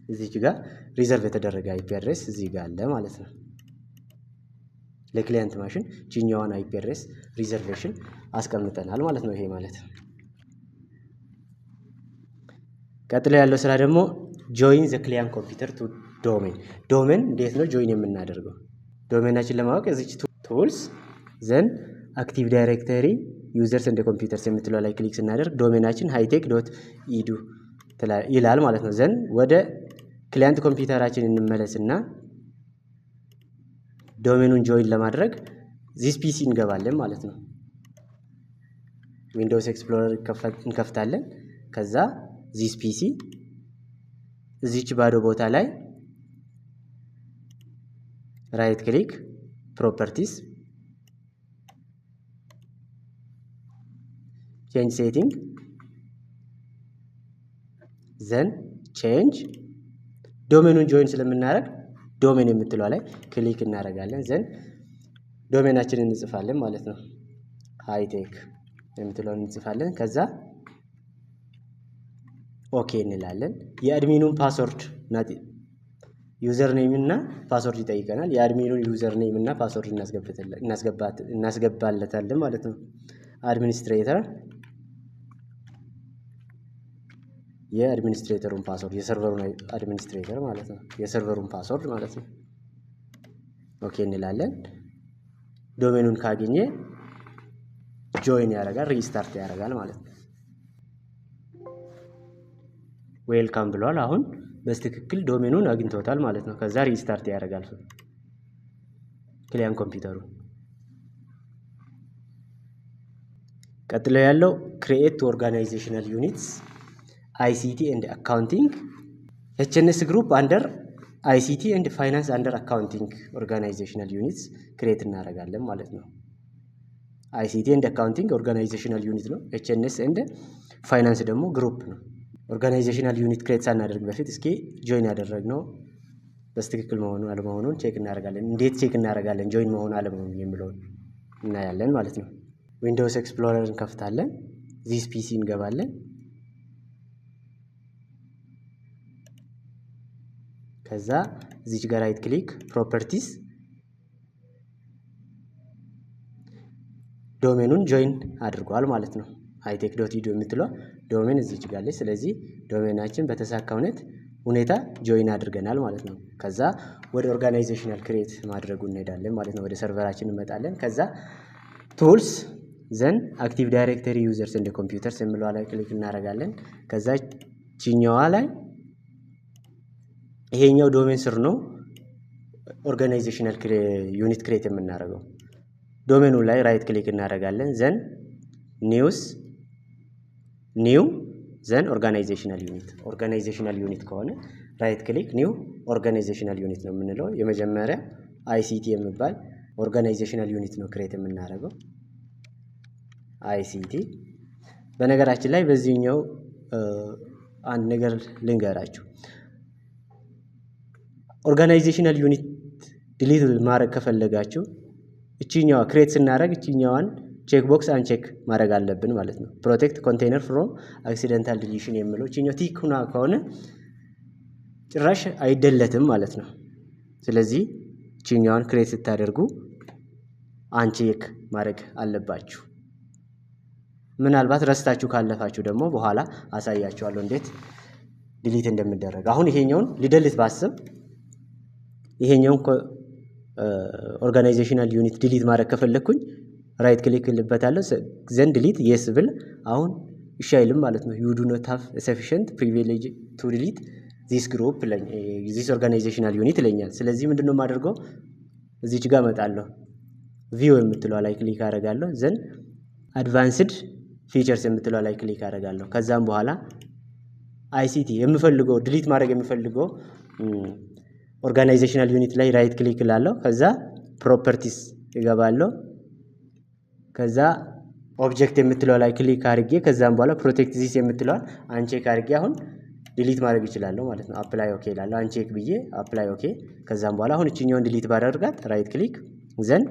እዚህ ጋር ሪዘርቭ የተደረገ አይፒ አድሬስ እዚህ ጋር አለ ማለት ነው። ለክሊያንት ማሽን ጂኛዋን አይፒ አድሬስ ሪዘርቬሽን አስቀምጠናል ማለት ነው። ይሄ ማለት ነው። ቀጥሎ ያለው ስራ ደግሞ ጆይን ዘ ክሊያንት ኮምፒውተር ቱ ዶሜን። ዶሜን እንዴት ነው ጆይን የምናደርገው? ዶሜናችን ለማወቅ እዚች ቱልስ ዘን አክቲቭ ዳይሬክተሪ ዩዘርስ እንደ ኮምፒውተርስ የምትለው ላይ ክሊክ ስናደርግ ዶሜናችን ሃይቴክ ዶት ኢዱ ይላል ማለት ነው። ዘን ወደ ክሊያንት ኮምፒውተራችን እንመለስና ዶሜኑን ጆይን ለማድረግ ዚስ ፒሲ እንገባለን ማለት ነው። ዊንዶውስ ኤክስፕሎረር እንከፍታለን። ከዛ ዚስ ፒሲ እዚች ባዶ ቦታ ላይ ራይት ክሊክ ፕሮፐርቲስ ቼንጅ ሴቲንግ ዘን ቼንጅ ዶሜኑን ጆይን ስለምናደርግ ዶሜን የምትለው ላይ ክሊክ እናደርጋለን። ዘን ዶሜናችንን እንጽፋለን ማለት ነው። ሃይቴክ የምትለውን እንጽፋለን። ከዛ ኦኬ እንላለን። የአድሚኑን ፓስወርድ ዩዘር ኔም እና ፓስወርድ ይጠይቀናል። የአድሚኑን ዩዘር ኔም እና ፓስወርድ እናስገባለታለን ማለት ነው። አድሚኒስትሬተር የአድሚኒስትሬተሩን ፓስወርድ የሰርቨሩን አድሚኒስትሬተር ማለት ነው። የሰርቨሩን ፓስወርድ ማለት ነው። ኦኬ እንላለን። ዶሜኑን ካገኘ ጆይን ያደርጋል፣ ሪስታርት ያደርጋል ማለት ነው። ዌልካም ብሏል። አሁን በስትክክል ዶሜኑን አግኝቶታል ማለት ነው። ከዛ ሪስታርት ያደርጋል ክሊያንት ኮምፒውተሩ። ቀጥሎ ያለው ክሪኤት ኦርጋናይዜሽናል ዩኒትስ አይሲቲ ኤንድ አካውንቲንግ ኤችኤንኤስ ግሩፕ አንደር አይሲቲ ኤንድ ፋይናንስ አንደር አካውንቲንግ ኦርጋናይዜሽናል ዩኒትስ ክሪኤት እናደርጋለን ማለት ነው። አይሲቲ ኤንድ አካውንቲንግ ኦርጋናይዜሽናል ዩኒት ነው። ኤችኤንኤስ ኤንድ ፋይናንስ ደግሞ ግሩፕ ነው። ኦርጋናይዜሽናል ዩኒት ክሬት ሳናደርግ በፊት እስኪ ጆይን ያደረግነው በስትክክል መሆኑ አለመሆኑን ቼክ እናደርጋለን። እንዴት ቼክ እናደርጋለን ጆይን መሆኑ አለመሆኑ የሚለውን እናያለን ማለት ነው። ዊንዶውስ ኤክስፕሎረር እንከፍታለን። ዚስ ፒሲ እንገባለን። ከዛ እዚች ጋር ራይት ክሊክ ፕሮፐርቲስ ዶሜኑን ጆይን አድርጓል ማለት ነው። ሃይቴክ ዶት ኢዱ የምትለው ዶሜን እዚች ጋር አለች። ስለዚህ ዶሜናችን በተሳካ ሁኔታ ጆይን አድርገናል ማለት ነው። ከዛ ወደ ኦርጋናይዜሽናል ክሬት ማድረጉ እንሄዳለን ማለት ነው። ወደ ሰርቨራችን እንመጣለን። ከዛ ቱልስ ዘን አክቲቭ ዳይሬክተሪ ዩዘርስ እንደ ኮምፒውተርስ የሚለው ላይ ክሊክ እናደርጋለን። ከዛ ቺኛዋ ላይ ይሄኛው ዶሜን ስር ነው ኦርጋናይዜሽናል ዩኒት ክሬት የምናደርገው። ዶሜኑ ላይ ራይት ክሊክ እናደርጋለን። ዘን ኒው ዘን ኦርጋናይዜሽናል ዩኒት ከሆነ ራይት ክሊክ ኒው ኦርጋናይዜሽናል ዩኒት ነው የምንለው። የመጀመሪያ አይሲቲ የሚባል ኦርጋናይዜሽናል ዩኒት ነው ክሬት የምናደርገው አይሲቲ። በነገራችን ላይ በዚህኛው አንድ ነገር ልንገራችሁ። ኦርጋናይዜሽናል ዩኒት ዲሊት ማድረግ ከፈለጋችሁ እቺኛዋ ክሬት ስናደርግ እቺኛዋን ቼክ ቦክስ አንቼክ ማድረግ አለብን ማለት ነው። ፕሮቴክት ኮንቴነር ፍሮም አክሲደንታል ዲሊሽን የሚለው እቺኛው ቲክ ሆና ከሆነ ጭራሽ አይደለትም ማለት ነው። ስለዚህ እቺኛዋን ክሬት ስታደርጉ አንቼክ ማድረግ አለባችሁ። ምናልባት ረስታችሁ ካለፋችሁ ደግሞ በኋላ አሳያችኋለሁ እንዴት ዲሊት እንደሚደረግ። አሁን ይሄኛውን ሊደልት ባስብ ይሄኛውን ኦርጋናይዜሽናል ዩኒት ዲሊት ማድረግ ከፈለኩኝ ራይት ክሊክ ልበታለሁ። ዘን ዲሊት የስ ብል አሁን እሺ አይልም ማለት ነው። ዩ ዱ ኖት ሃቭ ሰፊሽንት ፕሪቪሌጅ ቱ ዲሊት ዚስ ግሩፕ ዚስ ኦርጋናይዜሽናል ዩኒት ይለኛል። ስለዚህ ምንድነው የማደርገው? እዚች ጋር እመጣለሁ። ቪው የምትለው ላይ ክሊክ አደርጋለሁ። ዘን አድቫንስድ ፊቸርስ የምትለው ላይ ክሊክ አደርጋለሁ። ከዛም በኋላ አይሲቲ የምፈልገው ዲሊት ማድረግ የምፈልገው ኦርጋናይዜሽናል ዩኒት ላይ ራይት ክሊክ እላለሁ። ከዛ ፕሮፐርቲስ እገባለሁ። ከዛ ኦብጀክት የምትለው ላይ ክሊክ አድርጌ ከዛም በኋላ ፕሮቴክት ዚስ የምትለዋል አንቼክ አድርጌ አሁን ዲሊት ማድረግ ይችላለሁ ማለት ነው። አፕላይ ኦኬ እላለሁ። አንቼክ ብዬ አፕላይ ኦኬ። ከዛም በኋላ አሁን እችኛውን ዲሊት ባደርጋት ራይት ክሊክ ዘን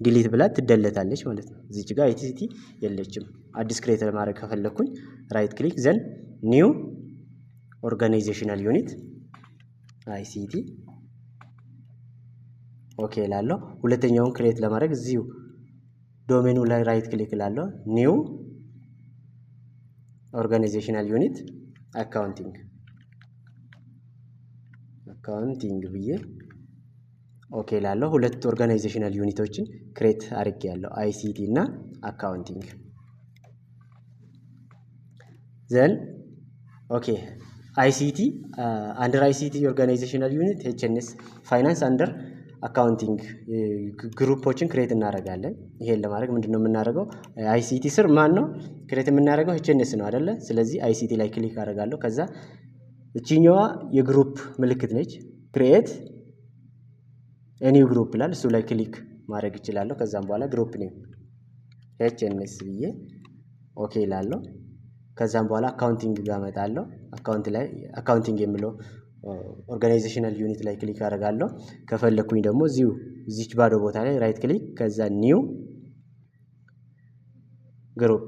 ዲሊት ብላ ትደለታለች ማለት ነው። እዚች ጋር አይሲቲ የለችም። አዲስ ክሬት ለማድረግ ከፈለኩኝ ራይት ክሊክ ዘን ኒው ኦርጋናይዜሽናል ዩኒት አይሲቲ ኦኬ እላለሁ። ሁለተኛውን ክሬት ለማድረግ እዚሁ ዶሜኑ ላይ ራይት ክሊክ እላለሁ። ኒው ኦርጋናይዜሽናል ዩኒት አካውንቲንግ ብዬ ኦኬ እላለሁ። ሁለት ኦርጋናይዜሽናል ዩኒቶችን ክሬት አድርጌያለሁ፣ አይሲቲ እና አካውንቲንግ። ዘን ኦኬ አይሲቲ አንደር አይሲቲ ኦርጋናይዜሽናል ዩኒት ኤችኤንኤስ ፋይናንስ አንደር አካውንቲንግ ግሩፖችን ክሬት እናደርጋለን። ይሄን ለማድረግ ምንድነው የምናደርገው? አይሲቲ ስር ማን ነው ክሬት የምናደርገው? ኤችኤንኤስ ነው አይደለ? ስለዚህ አይሲቲ ላይ ክሊክ አደርጋለሁ። ከዛ እቺኛዋ የግሩፕ ምልክት ነች። ክሬት ኒው ግሩፕ ይላል። እሱ ላይ ክሊክ ማድረግ እችላለሁ። ከዛም በኋላ ግሩፕ ኔም ኤችኤንኤስ ብዬ ኦኬ እላለሁ። ከዛም በኋላ አካውንቲንግ ጋር እመጣለሁ። አካውንቲንግ የሚለው ኦርጋናይዜሽናል ዩኒት ላይ ክሊክ አደርጋለሁ። ከፈለኩኝ ደግሞ እዚች ባዶ ቦታ ላይ ራይት ክሊክ ከዛ ኒው ግሩፕ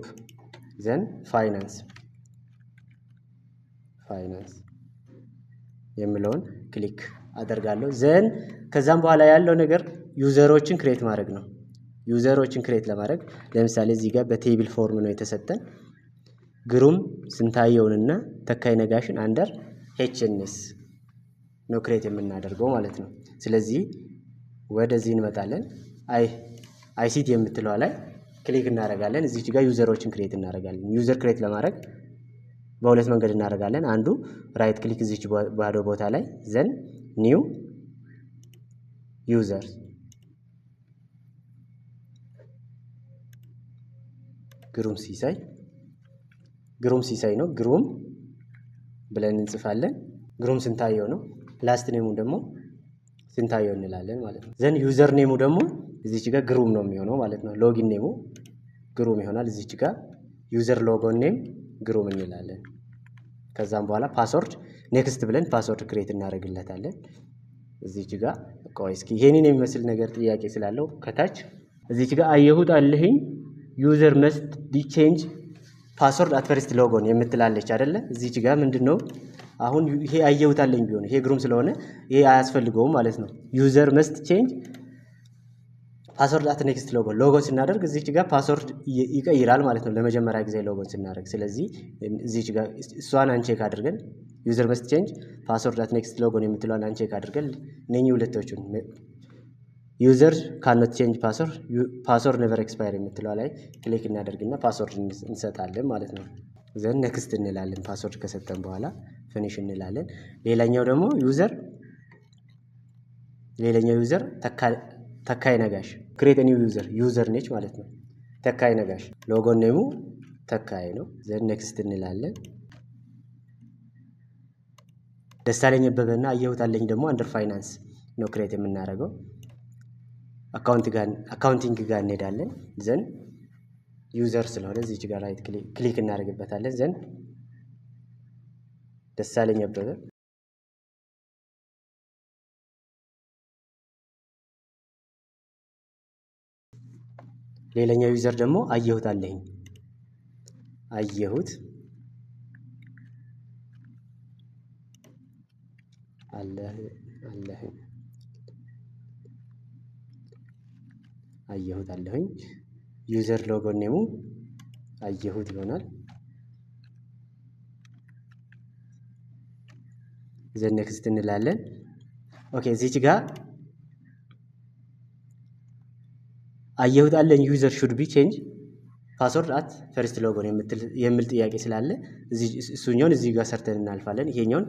ዘን ፋይናንስ የሚለውን ክሊክ አደርጋለሁ። ዘን ከዛም በኋላ ያለው ነገር ዩዘሮችን ክሬት ማድረግ ነው። ዩዘሮችን ክሬት ለማድረግ ለምሳሌ እዚህ ጋር በቴብል ፎርም ነው የተሰጠን። ግሩም ስንታየውንና ተካይ ነጋሽን አንደር ኤችኤንኤስ ነው ክሬት የምናደርገው ማለት ነው። ስለዚህ ወደዚህ እንመጣለን። አይሲቲ የምትለዋ ላይ ክሊክ እናደርጋለን። እዚች ጋር ዩዘሮችን ክሬት እናደርጋለን። ዩዘር ክሬት ለማድረግ በሁለት መንገድ እናደርጋለን። አንዱ ራይት ክሊክ እዚች ባዶ ቦታ ላይ ዘን ኒው ዩዘር ግሩም ሲሳይ ነው። ግሩም ብለን እንጽፋለን። ግሩም ስንታየው ነው። ላስት ኔሙ ደግሞ ስንታየው እንላለን ማለት ነው። ዘን ዩዘር ኔሙ ደግሞ እዚች ጋር ግሩም ነው የሚሆነው ማለት ነው። ሎጊን ኔሙ ግሩም ይሆናል። እዚች ጋር ዩዘር ሎጎን ኔም ግሩም እንላለን። ከዛም በኋላ ፓስወርድ ኔክስት ብለን ፓስወርድ ክሬት እናደርግለታለን። እዚች ጋር ቆይ እስኪ ይሄንን የሚመስል ነገር ጥያቄ ስላለው ከታች እዚች ጋር አየሁት አለኝ ዩዘር መስት ዲ ቼንጅ ፓስወርድ አት ፈርስት ሎጎን የምትላለች አይደለ? እዚች ጋር ምንድነው አሁን ይሄ አየሁት አለኝ ቢሆን ይሄ ግሩም ስለሆነ ይሄ አያስፈልገውም ማለት ነው። ዩዘር መስት ቼንጅ ፓስወርድ አት ኔክስት ሎጎን ስናደርግ እዚች ጋር ፓስወርድ ይቀይራል ማለት ነው ለመጀመሪያ ጊዜ ሎጎን ስናደርግ። ስለዚህ እዚች ጋር እሷን አንቼክ አድርገን ዩዘር መስት ቼንጅ ፓስወርድ አት ኔክስት ሎጎን የምትለዋን አንቼክ አድርገን እነኚህ ሁለቶቹን ዩዘር ካኖት ቼንጅ ፓስወርድ ኔቨር ኤክስፓየር የምትለዋ ላይ ክሊክ እናደርግና ፓስወርድ እንሰጣለን ማለት ነው። ዘን ኔክስት እንላለን። ፓስወርድ ከሰጠን በኋላ ፊኒሽ እንላለን። ሌላኛው ደግሞ ዩዘር ተካይ ነጋሽ ክሬት ኒው ዩዘር ነች ማለት ነው። ተካይ ነጋሽ ሎጎን ኔሙ ተካይ ነው። ዘን ኔክስት እንላለን። ደሳለኝ አበበና አየሁት አለኝ ደግሞ አንደር ፋይናንስ ነው ክሬት የምናደርገው። አካውንቲንግ ጋር እንሄዳለን። ዘን ዩዘር ስለሆነ እዚች ጋር ራይት ክሊክ እናደርግበታለን። ዘን ደሳለኝ አበበ ሌላኛው ዩዘር ደግሞ አየሁት አለኝ አየሁት አለኝ ዩዘር ሎጎን ኔሙ አየሁት ይሆናል። ዘን ኔክስት እንላለን። ኦኬ እዚች ጋር አየሁት አለኝ ዩዘር ሹድ ቢ ቼንጅ ፓስወርድ አት ፈርስት ሎጎን የሚል ጥያቄ ስላለ እሱኛውን እዚህ ጋር ሰርተን እናልፋለን። ይሄኛውን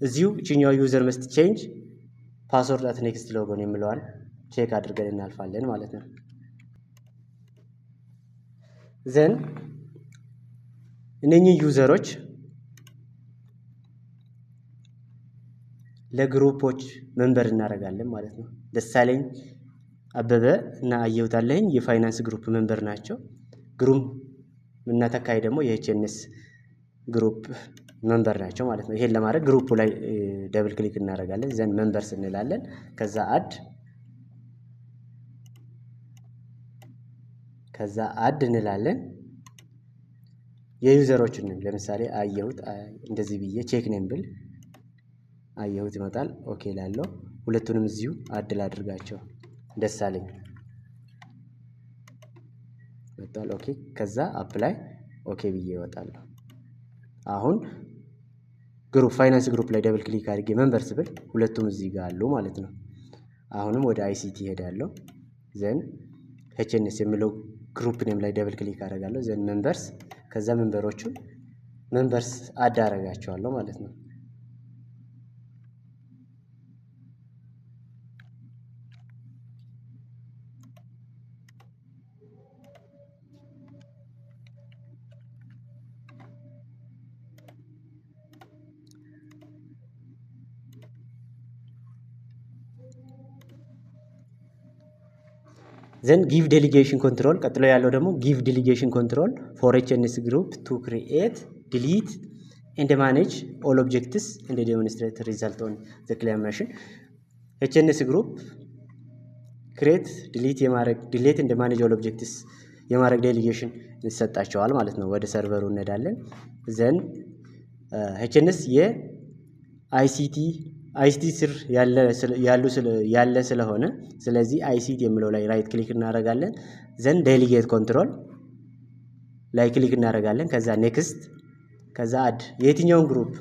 እዚሁ እቺኛው ዩዘር መስት ቼንጅ ፓስወርድ አት ኔክስት ሎጎን የሚለዋል ቼክ አድርገን እናልፋለን ማለት ነው። ዘን እነኚህ ዩዘሮች ለግሩፖች መንበር እናደርጋለን ማለት ነው። ደሳለኝ አበበ እና አየሁት አለኝ የፋይናንስ ግሩፕ መንበር ናቸው። ግሩም እና ተካይ ደግሞ የኤችኤንኤስ ግሩፕ መንበር ናቸው ማለት ነው። ይሄን ለማድረግ ግሩፑ ላይ ደብል ክሊክ እናደርጋለን። ዘን መንበርስ እንላለን። ከዛ አድ እንላለን። የዩዘሮችን ለምሳሌ አየሁት እንደዚህ ብዬ ቼክ ኔም ብል አየሁት ይመጣል። ኦኬ ላለው ሁለቱንም እዚሁ አድ ላድርጋቸው ደስ አለኝ መጣል። ኦኬ ከዛ አፕላይ ኦኬ ብዬ እወጣለሁ። አሁን ግሩፕ ፋይናንስ ግሩፕ ላይ ደብል ክሊክ አድርጌ መንበርስ ብል ሁለቱም እዚህ ጋር አሉ ማለት ነው። አሁንም ወደ አይሲቲ ሄዳለሁ። ዘን ኤችኤንኤስ የሚለው ግሩፕ ኔም ላይ ደብል ክሊክ አደርጋለሁ። ዘን መንበርስ ከዛ መንበርስ አድ አደርጋቸዋለሁ ማለት ነው። ዘን ጊቭ ዴሊጌሽን ኮንትሮል ቀጥሎ ያለው ደግሞ ጊቭ ዴሊጌሽን ኮንትሮል ፎር ኤችኤንኤስ ግሩፕ ቱ ክሪኤት ዲሊት ኤንድ ማኔጅ ኦል ኦብጀክትስ ኤንድ ዴሞንስትሬት ሪዛልት ኦን ዘ ክሊየንት ማሽን። ኤችኤንኤስ ግሩፕ ክሬት ዲሊት ኤንድ ማኔጅ ኦል ኦብጀክትስ የማድረግ ዴሊጌሽን ይሰጣቸዋል ማለት ነው። ወደ ሰርቨሩ እንሄዳለን። ዘን ኤችኤንኤስ የአይሲቲ ስር ያለ ስለሆነ ስለዚህ አይሲቲ የሚለው ላይ ራይት ክሊክ እናደርጋለን። ዘን ዴሊጌት ኮንትሮል ላይ ክሊክ እናደርጋለን። ከዛ ኔክስት ከዛ አድ የትኛውን ግሩፕ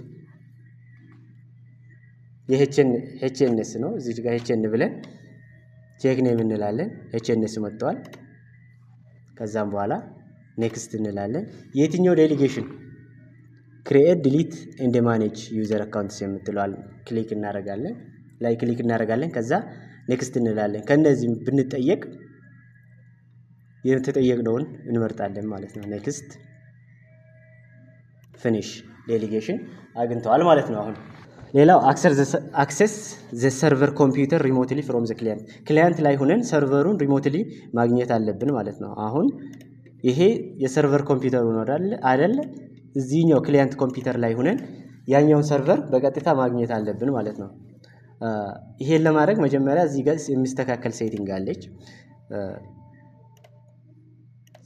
የኤችኤንኤስ ነው። እዚህ ጋር ኤችኤን ብለን ቼክ ኔም እንላለን። ኤችኤንኤስ መጥቷል። ከዛም በኋላ ኔክስት እንላለን። የትኛው ዴሊጌሽን ክሪኤት ዲሊት ኤንድ ማኔጅ ዩዘር አካውንትስ የምትለዋል ክሊክ እናደርጋለን። ላይ ክሊክ እናደርጋለን። ከዛ ኔክስት እንላለን። ከነዚህ ብንጠየቅ የተጠየቅነውን እንመርጣለን ማለት ነው። ኔክስት ፊኒሽ ዴሊጌሽን አግኝተዋል ማለት ነው። አሁን ሌላው አክሰስ ዘ ሰርቨር ኮምፒውተር ሪሞትሊ ፍሮም ዘ ክሊያንት ላይ ሆነን ሰርቨሩን ሪሞትሊ ማግኘት አለብን ማለት ነው። አሁን ይሄ የሰርቨር ኮምፒውተሩ ነው አይደለ? እዚህኛው ክሊያንት ኮምፒውተር ላይ ሆነን ያኛውን ሰርቨር በቀጥታ ማግኘት አለብን ማለት ነው። ይሄን ለማድረግ መጀመሪያ እዚህ ጋር የሚስተካከል ሴቲንግ አለች።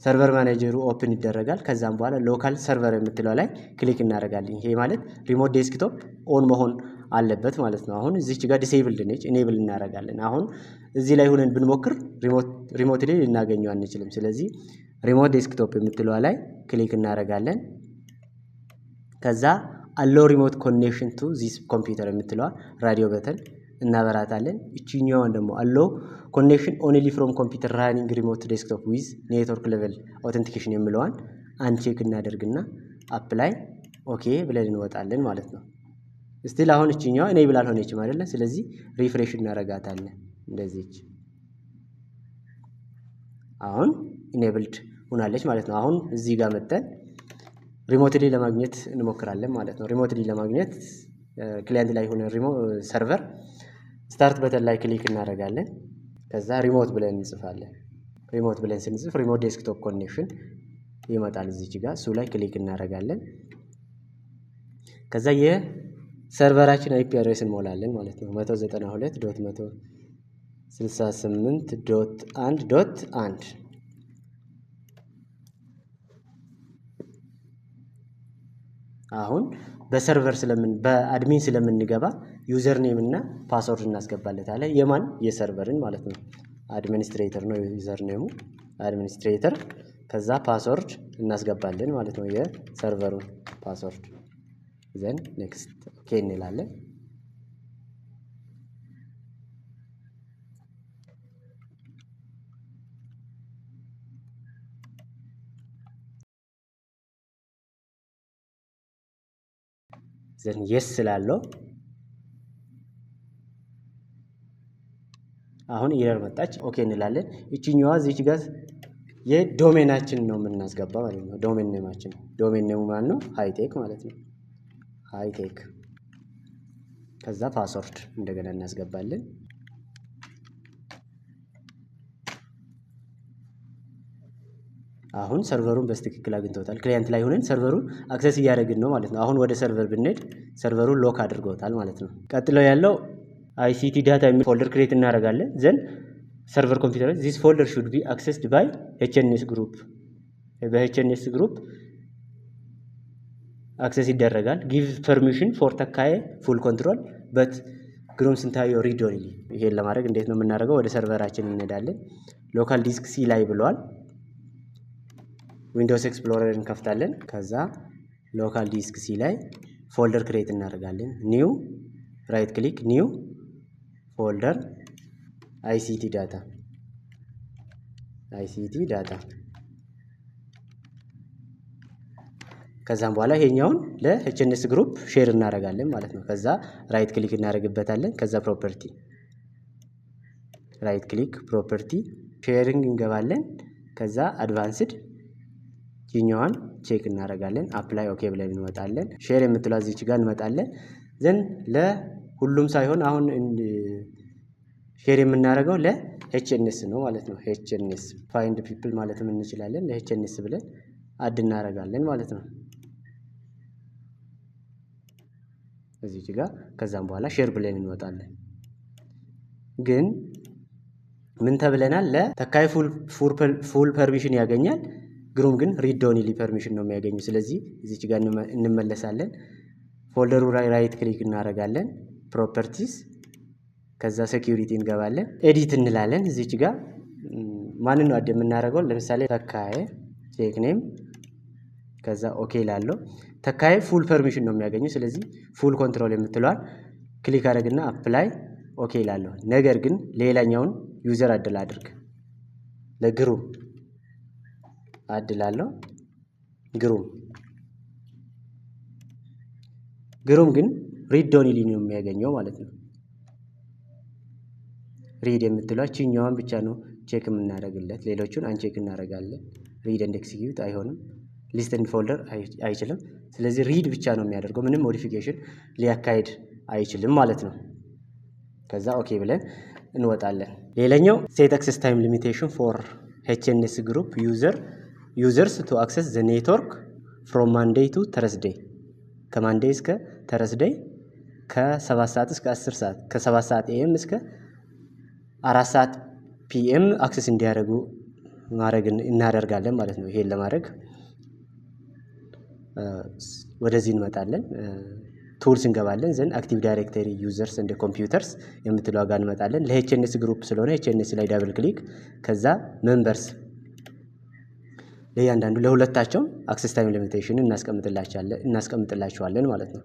ሰርቨር ማኔጀሩ ኦፕን ይደረጋል። ከዛም በኋላ ሎካል ሰርቨር የምትለው ላይ ክሊክ እናደርጋለን። ይሄ ማለት ሪሞት ዴስክቶፕ ኦን መሆን አለበት ማለት ነው። አሁን እዚች ጋር ዲሴብልድ ነች፣ ኢኔብል እናደርጋለን። አሁን እዚህ ላይ ሆነን ብንሞክር ሪሞትሊ ልናገኘው አንችልም። ስለዚህ ሪሞት ዴስክቶፕ የምትለው ላይ ክሊክ እናደርጋለን። ከዛ አለው ሪሞት ኮኔክሽን ቱ ዚስ ኮምፒውተር የምትለዋ ራዲዮ በተን እናበራታለን። እቺኛዋን ደግሞ አለው ኮኔክሽን ኦንሊ ፍሮም ኮምፒውተር ራኒንግ ሪሞት ዴስክቶፕ ዊዝ ኔትወርክ ሌቨል አውተንቲኬሽን የሚለዋን አንቼክ እናደርግና አፕላይ ኦኬ ብለን እንወጣለን ማለት ነው። ስቲል አሁን እቺኛዋ ኢኔብል አልሆነችም አይደለ? ስለዚህ ሪፍሬሽ እናረጋታለን። እንደዚህች አሁን ኢኔብልድ ሆናለች ማለት ነው። አሁን እዚህ ጋር መተን ሪሞትሊ ለማግኘት እንሞክራለን ማለት ነው። ሪሞትሊ ለማግኘት ክሊያንት ላይ ሆነ ሰርቨር ስታርት በተን ላይ ክሊክ እናደርጋለን። ከዛ ሪሞት ብለን እንጽፋለን። ሪሞት ብለን ስንጽፍ ሪሞት ዴስክቶፕ ኮኔክሽን ይመጣል እዚች ጋር። እሱ ላይ ክሊክ እናደርጋለን። ከዛ የሰርቨራችን አይፒ አድሬስ እንሞላለን ማለት ነው። 192.168.1.1 አሁን በሰርቨር በአድሚን ስለምንገባ ዩዘር ኔም እና ፓስወርድ እናስገባለታለን። የማን የሰርቨርን ማለት ነው። አድሚኒስትሬተር ነው ዩዘር ኔሙ አድሚኒስትሬተር። ከዛ ፓስወርድ እናስገባለን ማለት ነው፣ የሰርቨሩን ፓስወርድ። ዘን ኔክስት ኦኬ እንላለን። ዘን የስ ስላለው አሁን ኢረር መጣች። ኦኬ እንላለን። እቺኛዋ እዚች ጋር የዶሜናችን ነው የምናስገባ ማለት ነው። ዶሜን ኔማችን ዶሜን ኔሙ ማለት ነው ሃይቴክ ማለት ነው። ሃይቴክ ከዛ ፓስወርድ እንደገና እናስገባለን። አሁን ሰርቨሩን በስትክክል አግኝተውታል። ክሊያንት ላይ ሆነን ሰርቨሩን አክሰስ እያደረግን ነው ማለት ነው። አሁን ወደ ሰርቨር ብንሄድ ሰርቨሩን ሎክ አድርገውታል ማለት ነው። ቀጥሎ ያለው ICT ዳታ የሚል ፎልደር ክሬት እናደርጋለን። ዘን ሰርቨር ኮምፒውተር ዚስ ፎልደር ሹድ ቢ አክሰስድ ባይ HNS ግሩፕ በHNS ግሩፕ አክሰስ ይደረጋል። ጊቭ ፐርሚሽን ፎር ተካዬ ፉል ኮንትሮል በት ግሩም ስንታየው ሪድ ኦንሊ። ይሄን ለማድረግ እንዴት ነው የምናደርገው? ወደ ሰርቨራችን እንሄዳለን። ሎካል ዲስክ ሲ ላይ ብለዋል። ዊንዶውስ ኤክስፕሎረር እንከፍታለን። ከዛ ሎካል ዲስክ ሲ ላይ ፎልደር ክሬት እናደርጋለን። ኒው ራይት ክሊክ ኒው ፎልደር ICT ዳታ ከዛም በኋላ ይሄኛውን ለHNS ግሩፕ ሼር እናደርጋለን ማለት ነው። ከዛ ራይት ክሊክ እናደርግበታለን። ከዛ ፕሮፐርቲ ራይት ክሊክ ፕሮፐርቲ ሼሪንግ እንገባለን። ከዛ አድቫንስድ ይኛዋን ቼክ እናደርጋለን። አፕላይ ኦኬ ብለን እንወጣለን። ሼር የምትለው እዚች ጋር እንመጣለን። ዘን ለሁሉም ሳይሆን አሁን ሼር የምናደርገው ለHNS ነው ማለት ነው። HNS ፋይንድ ፒፕል ማለትም እንችላለን። ለHNS ብለን አድ እናደርጋለን ማለት ነው እዚች ጋር። ከዛም በኋላ ሼር ብለን እንወጣለን። ግን ምን ተብለናል? ለተካይ ፉል ፐርሚሽን ያገኛል። ግሩም ግን ሪድ ኦንሊ ፐርሚሽን ነው የሚያገኙ። ስለዚህ እዚች ጋር እንመለሳለን። ፎልደሩ ራይት ክሊክ እናደርጋለን። ፕሮፐርቲስ ከዛ ሴኩሪቲ እንገባለን። ኤዲት እንላለን። እዚች ጋር ማንን ነው አድ የምናደርገው? ለምሳሌ ተካይ ቼክ ኔም ከዛ ኦኬ ላለው ተካይ ፉል ፐርሚሽን ነው የሚያገኙ። ስለዚህ ፉል ኮንትሮል የምትለዋል ክሊክ አድርግና አፕላይ ኦኬ ላለው። ነገር ግን ሌላኛውን ዩዘር አድል አድርግ። ለግሩም አድላለሁ። ግሩም ግን ሪድ ኦንሊ ነው የሚያገኘው ማለት ነው። ሪድ የምትለዋ ቺኛዋን ብቻ ነው ቼክ የምናደርግለት። ሌሎቹን አንቼክ እናደርጋለን። ሪድ ኤንድ ኤክሲኪዩት አይሆንም። ሊስት ኤንድ ፎልደር አይችልም። ስለዚህ ሪድ ብቻ ነው የሚያደርገው። ምንም ሞዲፊኬሽን ሊያካሂድ አይችልም ማለት ነው። ከዛ ኦኬ ብለን እንወጣለን። ሌላኛው ሴት አክሰስ ታይም ሊሚቴሽን ፎር HNS ግሩፕ ዩዘርስ ቱ አክሰስ ዘ ኔትወርክ ፍሮም ማንዴይ ቱ ተርስዴይ። ከማንዴይ እስከ ተርስዴይ ከ7 ሰዓት እስከ 10 ሰዓት ከ7 ሰዓት AM እስከ 4 ሰዓት PM አክሰስ እንዲያደርጉ ማድረግ እናደርጋለን ማለት ነው። ይሄን ለማድረግ ወደዚህ እንመጣለን። ቱልስ እንገባለን። ዘን አክቲቭ ዳይሬክተሪ ዩዘርስ እንደ ኮምፒውተርስ የምትለው ጋር እንመጣለን። ለHNS ግሩፕ ስለሆነ HNS ላይ ዳብል ክሊክ ከዛ ሜምበርስ ለእያንዳንዱ ለሁለታቸው አክሰስ ታይም ሊሚቴሽን እናስቀምጥላቸዋለን ማለት ነው።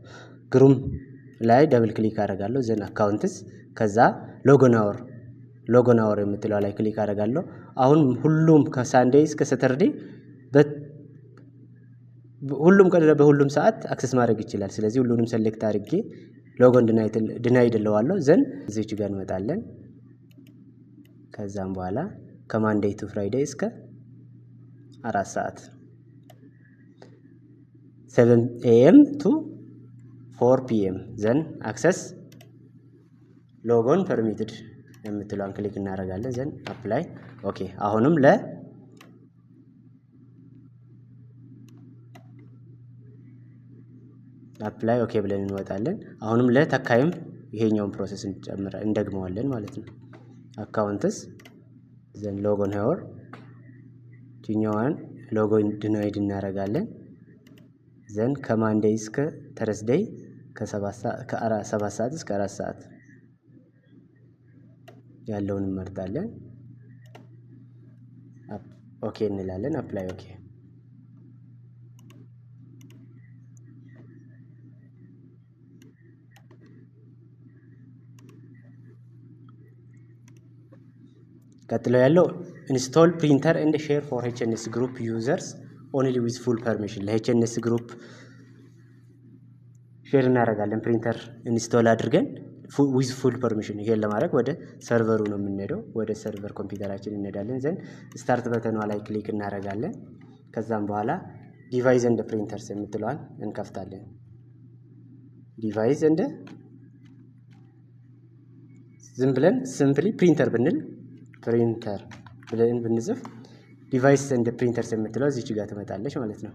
ግሩም ላይ ዳብል ክሊክ አደርጋለሁ። ዘን አካውንትስ ከዛ ሎጎን አወር የምትለው ላይ ክሊክ አደርጋለሁ። አሁን ሁሉም ከሳንዴይ እስከ ሰተርዴይ ሁሉም ቀን በሁሉም ሰዓት አክሰስ ማድረግ ይችላል። ስለዚህ ሁሉንም ሴሌክት አድርጌ ሎጎን ድናይ ይደለዋለሁ። ዘን እዚች ጋር እንመጣለን። ከዛም በኋላ ከማንዴይ ቱ ፍራይዴይ እስከ 4 ሰዓት 7 AM ቱ 4 PM ዘን አክሰስ ሎጎን ፐርሚትድ የምትለውን ክሊክ እናደርጋለን። ዘን አፕላይ ኦኬ። አሁንም አፕላይ ኦኬ ብለን እንወጣለን። አሁንም ለተካይም ይሄኛውን ፕሮሰስ እንደግመዋለን ማለት ነው። አካውንትስ ዘን ሎጎን ሄወር ቲኛዋን ሎጎን ድናይድ እናደርጋለን። ዘን ከማንዴይ እስከ ተርስዴይ ከ7 ሰዓት እስከ 4 ሰዓት ያለውን እንመርጣለን። ኦኬ እንላለን። አፕላይ ኦኬ። ቀጥሎ ያለው ኢንስቶል ፕሪንተር ኤንድ ሼር ፎር HNS ግሩፕ ዩዘርስ ኦንሊ ዊዝ ፉል ፐርሚሽን። ለHNS ግሩፕ ሼር እናደርጋለን። ፕሪንተር ኢንስቶል አድርገን ዊዝ ፉል ፐርሚሽን። ይሄን ለማድረግ ወደ ሰርቨሩ ነው የምንሄደው። ወደ ሰርቨር ኮምፒውተራችን እንሄዳለን። ዘንድ ስታርት በተኗ ላይ ክሊክ እናደርጋለን። ከዛም በኋላ ዲቫይስ ኤንድ ፕሪንተርስ የምትለዋን እንከፍታለን። ዲቫይስ ኤንድ ዝም ብለን ሲምፕሊ ፕሪንተር ብለን ብንጽፍ ዲቫይስ እንደ ፕሪንተርስ የምትለው እዚች ጋር ትመጣለች ማለት ነው።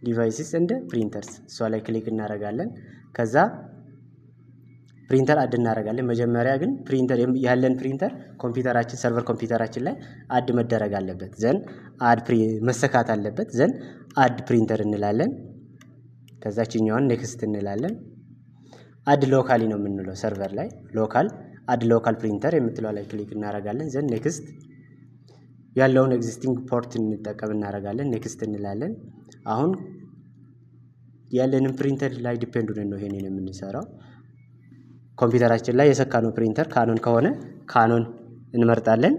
ዲቫይስስ እንደ ፕሪንተርስ እሷ ላይ ክሊክ እናደርጋለን። ከዛ ፕሪንተር አድ እናደርጋለን። መጀመሪያ ግን ፕሪንተር ያለን ፕሪንተር ኮምፒውተራችን ሰርቨር ኮምፒውተራችን ላይ አድ መደረግ አለበት። ዘን አድ መሰካት አለበት። ዘን አድ ፕሪንተር እንላለን። ከዛችኛዋን ኔክስት እንላለን። አድ ሎካሊ ነው የምንለው ሰርቨር ላይ ሎካል አድ ሎካል ፕሪንተር የምትለው ላይ ክሊክ እናደርጋለን። ዘን ኔክስት ያለውን ኤግዚስቲንግ ፖርት እንጠቀም እናደርጋለን። ኔክስት እንላለን። አሁን ያለንን ፕሪንተር ላይ ዲፔንድ ሆነን ነው ይሄንን የምንሰራው። ኮምፒውተራችን ላይ የሰካነው ፕሪንተር ካኖን ከሆነ ካኖን እንመርጣለን።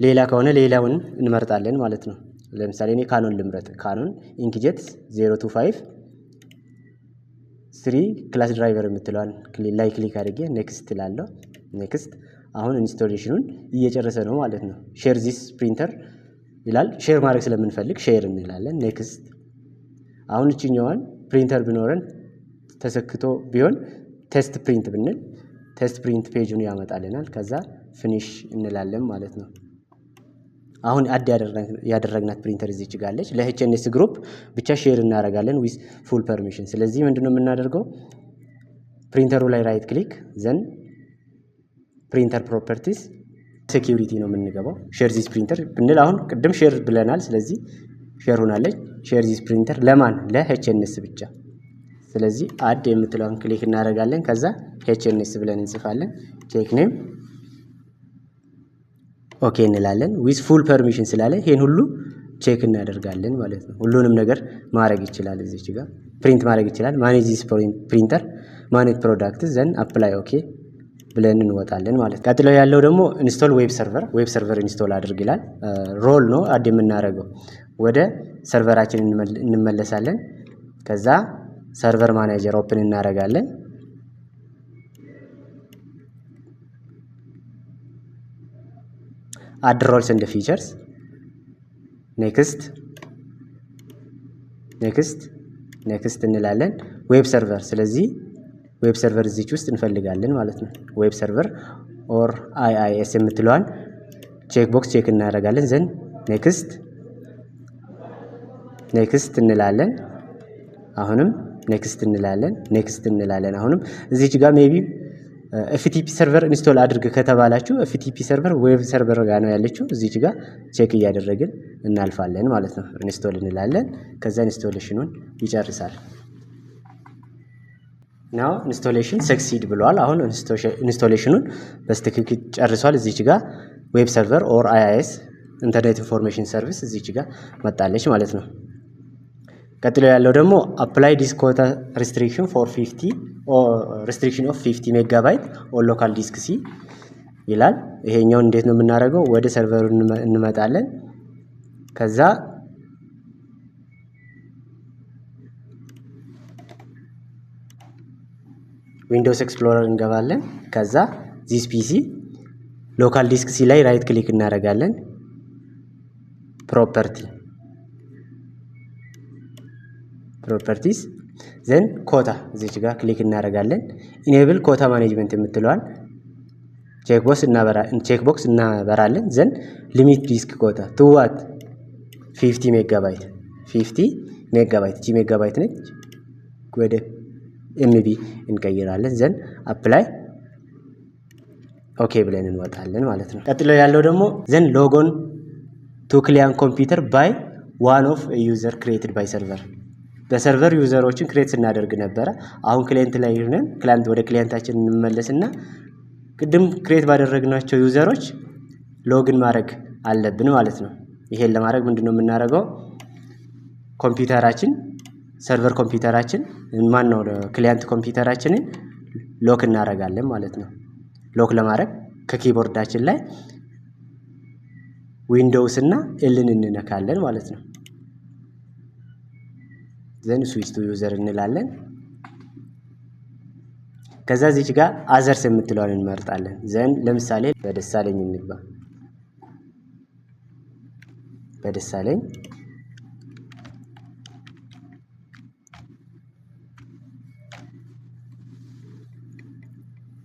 ሌላ ከሆነ ሌላውን እንመርጣለን ማለት ነው። ለምሳሌ እኔ ካኖን ልምረጥ። ካኖን ኢንክጄት 025 3 ክላስ ድራይቨር የምትለዋን ላይ ክሊክ አድርጌ ኔክስት እላለሁ። ኔክስት አሁን ኢንስቶሌሽኑን እየጨረሰ ነው ማለት ነው። ሼር ዚስ ፕሪንተር ይላል። ሼር ማድረግ ስለምንፈልግ ሼር እንላለን። ኔክስት አሁን እችኛዋን ፕሪንተር ቢኖረን ተሰክቶ ቢሆን ቴስት ፕሪንት ብንል ቴስት ፕሪንት ፔጁን ያመጣልናል። ከዛ ፊኒሽ እንላለን ማለት ነው። አሁን አድ ያደረግናት ፕሪንተር እዚች ጋር አለች። ለኤችኤንኤስ ግሩፕ ብቻ ሼር እናደርጋለን ዊዝ ፉል ፐርሚሽን። ስለዚህ ምንድነው የምናደርገው? ፕሪንተሩ ላይ ራይት ክሊክ ዘን ፕሪንተር ፕሮፐርቲስ ሴኪዩሪቲ ነው የምንገባው። ሼር ዚስ ፕሪንተር ብንል አሁን ቅድም ሼር ብለናል። ስለዚህ ሼር ሆናለች። ሼር ዚስ ፕሪንተር ለማን? ለኤችኤንኤስ ብቻ። ስለዚህ አድ የምትለውን ክሊክ እናደርጋለን። ከዛ ኤችኤንኤስ ብለን እንጽፋለን። ቼክ ኔም ኦኬ እንላለን። ዊዝ ፉል ፐርሚሽን ስላለ ይሄን ሁሉ ቼክ እናደርጋለን ማለት ነው። ሁሉንም ነገር ማድረግ ይችላል። እዚች ጋር ፕሪንት ማድረግ ይችላል። ማኔጅ ዚስ ፕሪንተር ማኔጅ ፕሮዳክት ዘን አፕላይ ኦኬ ብለን እንወጣለን ማለት ነው። ቀጥሎ ያለው ደግሞ ኢንስቶል ዌብ ሰርቨር ኢንስቶል አድርግ ይላል። ሮል ነው አድ የምናደርገው። ወደ ሰርቨራችን እንመለሳለን። ከዛ ሰርቨር ማኔጀር ኦፕን እናደርጋለን። አድ ሮልስ ኤንድ ፊቸርስ ኔክስት እንላለን። ዌብ ሰርቨር ስለዚህ ዌብ ሰርቨር እዚች ውስጥ እንፈልጋለን ማለት ነው። ዌብ ሰርቨር ኦር አይአይኤስ የምትለዋን ቼክ ቦክስ ቼክ እናደርጋለን። ዘን ኔክስት እንላለን። አሁንም ኔክስት እንላለን። አሁንም እዚች ጋር ሜቢ ኤፍቲፒ ሰርቨር ኢንስቶል አድርግ ከተባላችሁ ኤፍቲፒ ሰርቨር ዌብ ሰርቨር ጋር ነው ያለችው። እዚች ጋር ቼክ እያደረግን እናልፋለን ማለት ነው። ኢንስቶል እንላለን። ከዛ ኢንስቶሌሽኑን ይጨርሳል። ናው ኢንስቶሌሽን ሰክሲድ ብሏል። አሁን ኢንስቶሌሽኑን በስትክክል ጨርሷል። እዚች ጋር ዌብ ሰርቨር ኦር አይአይኤስ ኢንተርኔት ኢንፎርሜሽን ሰርቪስ እዚች ጋር መጣለች ማለት ነው። ቀጥሎ ያለው ደግሞ አፕላይ ዲስክ ኮታ ሪስትሪክሽን ፎር 50 ሪስትሪክሽን ኦፍ 50 ሜጋባይት ኦን ሎካል ዲስክ ሲ ይላል። ይሄኛውን እንዴት ነው የምናደርገው? ወደ ሰርቨሩ እንመጣለን። ከዛ ዊንዶውስ ኤክስፕሎረር እንገባለን። ከዛ ዚስ ፒሲ ሎካል ዲስክ ሲ ላይ ራይት ክሊክ እናደርጋለን። ፕሮፐርቲስ ዘን ኮታ እዚች ጋር ክሊክ እናደርጋለን። ኢኔብል ኮታ ማኔጅመንት የምትለዋል ቼክ ቦክስ እናበራለን። ዘን ሊሚት ዲስክ ኮታ ቱ ዋት 50 ሜጋባይት እቺ ሜጋባይት ነች። ወደ ኤምቢ እንቀይራለን። ዘን አፕላይ ኦኬ ብለን እንወጣለን ማለት ነው። ቀጥሎ ያለው ደግሞ ዘን ሎጎን ቱ ክሊያንት ኮምፒውተር ባይ ዋን ኦፍ ዩዘር ክሬትድ ባይ ሰርቨር በሰርቨር ዩዘሮችን ክሬት ስናደርግ ነበረ። አሁን ክሊየንት ላይ ሆነን ወደ ክሊየንታችን እንመለስና ቅድም ክሬት ባደረግናቸው ዩዘሮች ሎግን ማድረግ አለብን ማለት ነው። ይሄን ለማድረግ ምንድነው የምናደርገው? ኮምፒውተራችን ሰርቨር ኮምፒውተራችን ማነው ክሊየንት ኮምፒውተራችንን ሎክ እናደርጋለን ማለት ነው። ሎክ ለማድረግ ከኪቦርዳችን ላይ ዊንዶውስ እና ኤልን እንነካለን ማለት ነው። ዘን ስዊች ቱ ዩዘር እንላለን። ከዛ እዚች ጋር አዘርስ የምትለውን እንመርጣለን። ዘን ለምሳሌ በደሳለኝ እንግባ። በደሳለኝ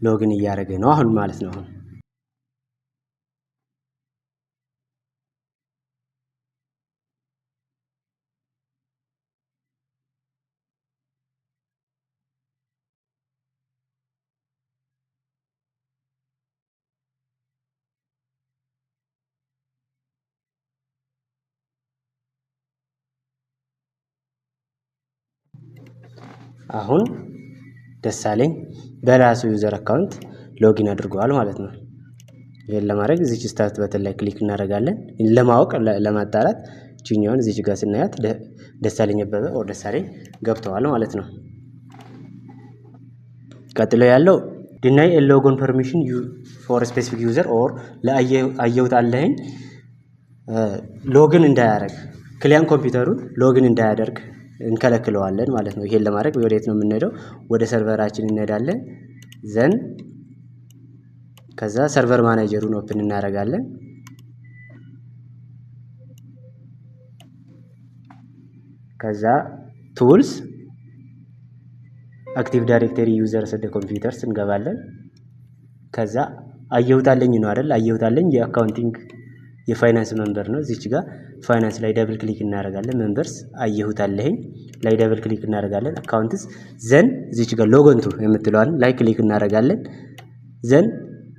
ሎግን እያደረገ ነው አሁን ማለት ነው። አሁን ደሳለኝ በራሱ ዩዘር አካውንት ሎጊን አድርጓል ማለት ነው። ይሄን ለማድረግ እዚች ስታርት በተን ላይ ክሊክ እናደርጋለን። ለማወቅ ለማጣራት ጂኒውን እዚች ጋር ስናያት ደሳለኝ አበበ ኦር ደሳለኝ ገብተዋል ማለት ነው። ቀጥሎ ያለው ዲናይ ኤ ሎጎን ፐርሚሽን ፎር ስፔሲፊክ ዩዘር ኦር ለአየሁት አለኝ ሎግን እንዳያደርግ ክሊያን ኮምፒውተሩን ሎግን እንዳያደርግ እንከለክለዋለን ማለት ነው። ይሄን ለማድረግ ወዴት ነው የምንሄደው? ወደ ሰርቨራችን እንሄዳለን። ዘን ከዛ ሰርቨር ማኔጀሩን ኦፕን እናደርጋለን። ከዛ ቱልስ አክቲቭ ዳይሬክተሪ ዩዘርስ እንደ ኮምፒውተርስ እንገባለን። ከዛ አየሁታለኝ ነው አይደል? አየሁታለኝ የአካውንቲንግ የፋይናንስ መንበር ነው። እዚች ጋር ፋይናንስ ላይ ደብል ክሊክ እናደርጋለን። መንበርስ አየሁታለኝ ላይ ደብል ክሊክ እናደርጋለን። አካውንትስ ዘን እዚች ጋር ሎጎንቱ የምትለዋን ላይ ክሊክ እናደርጋለን። ዘን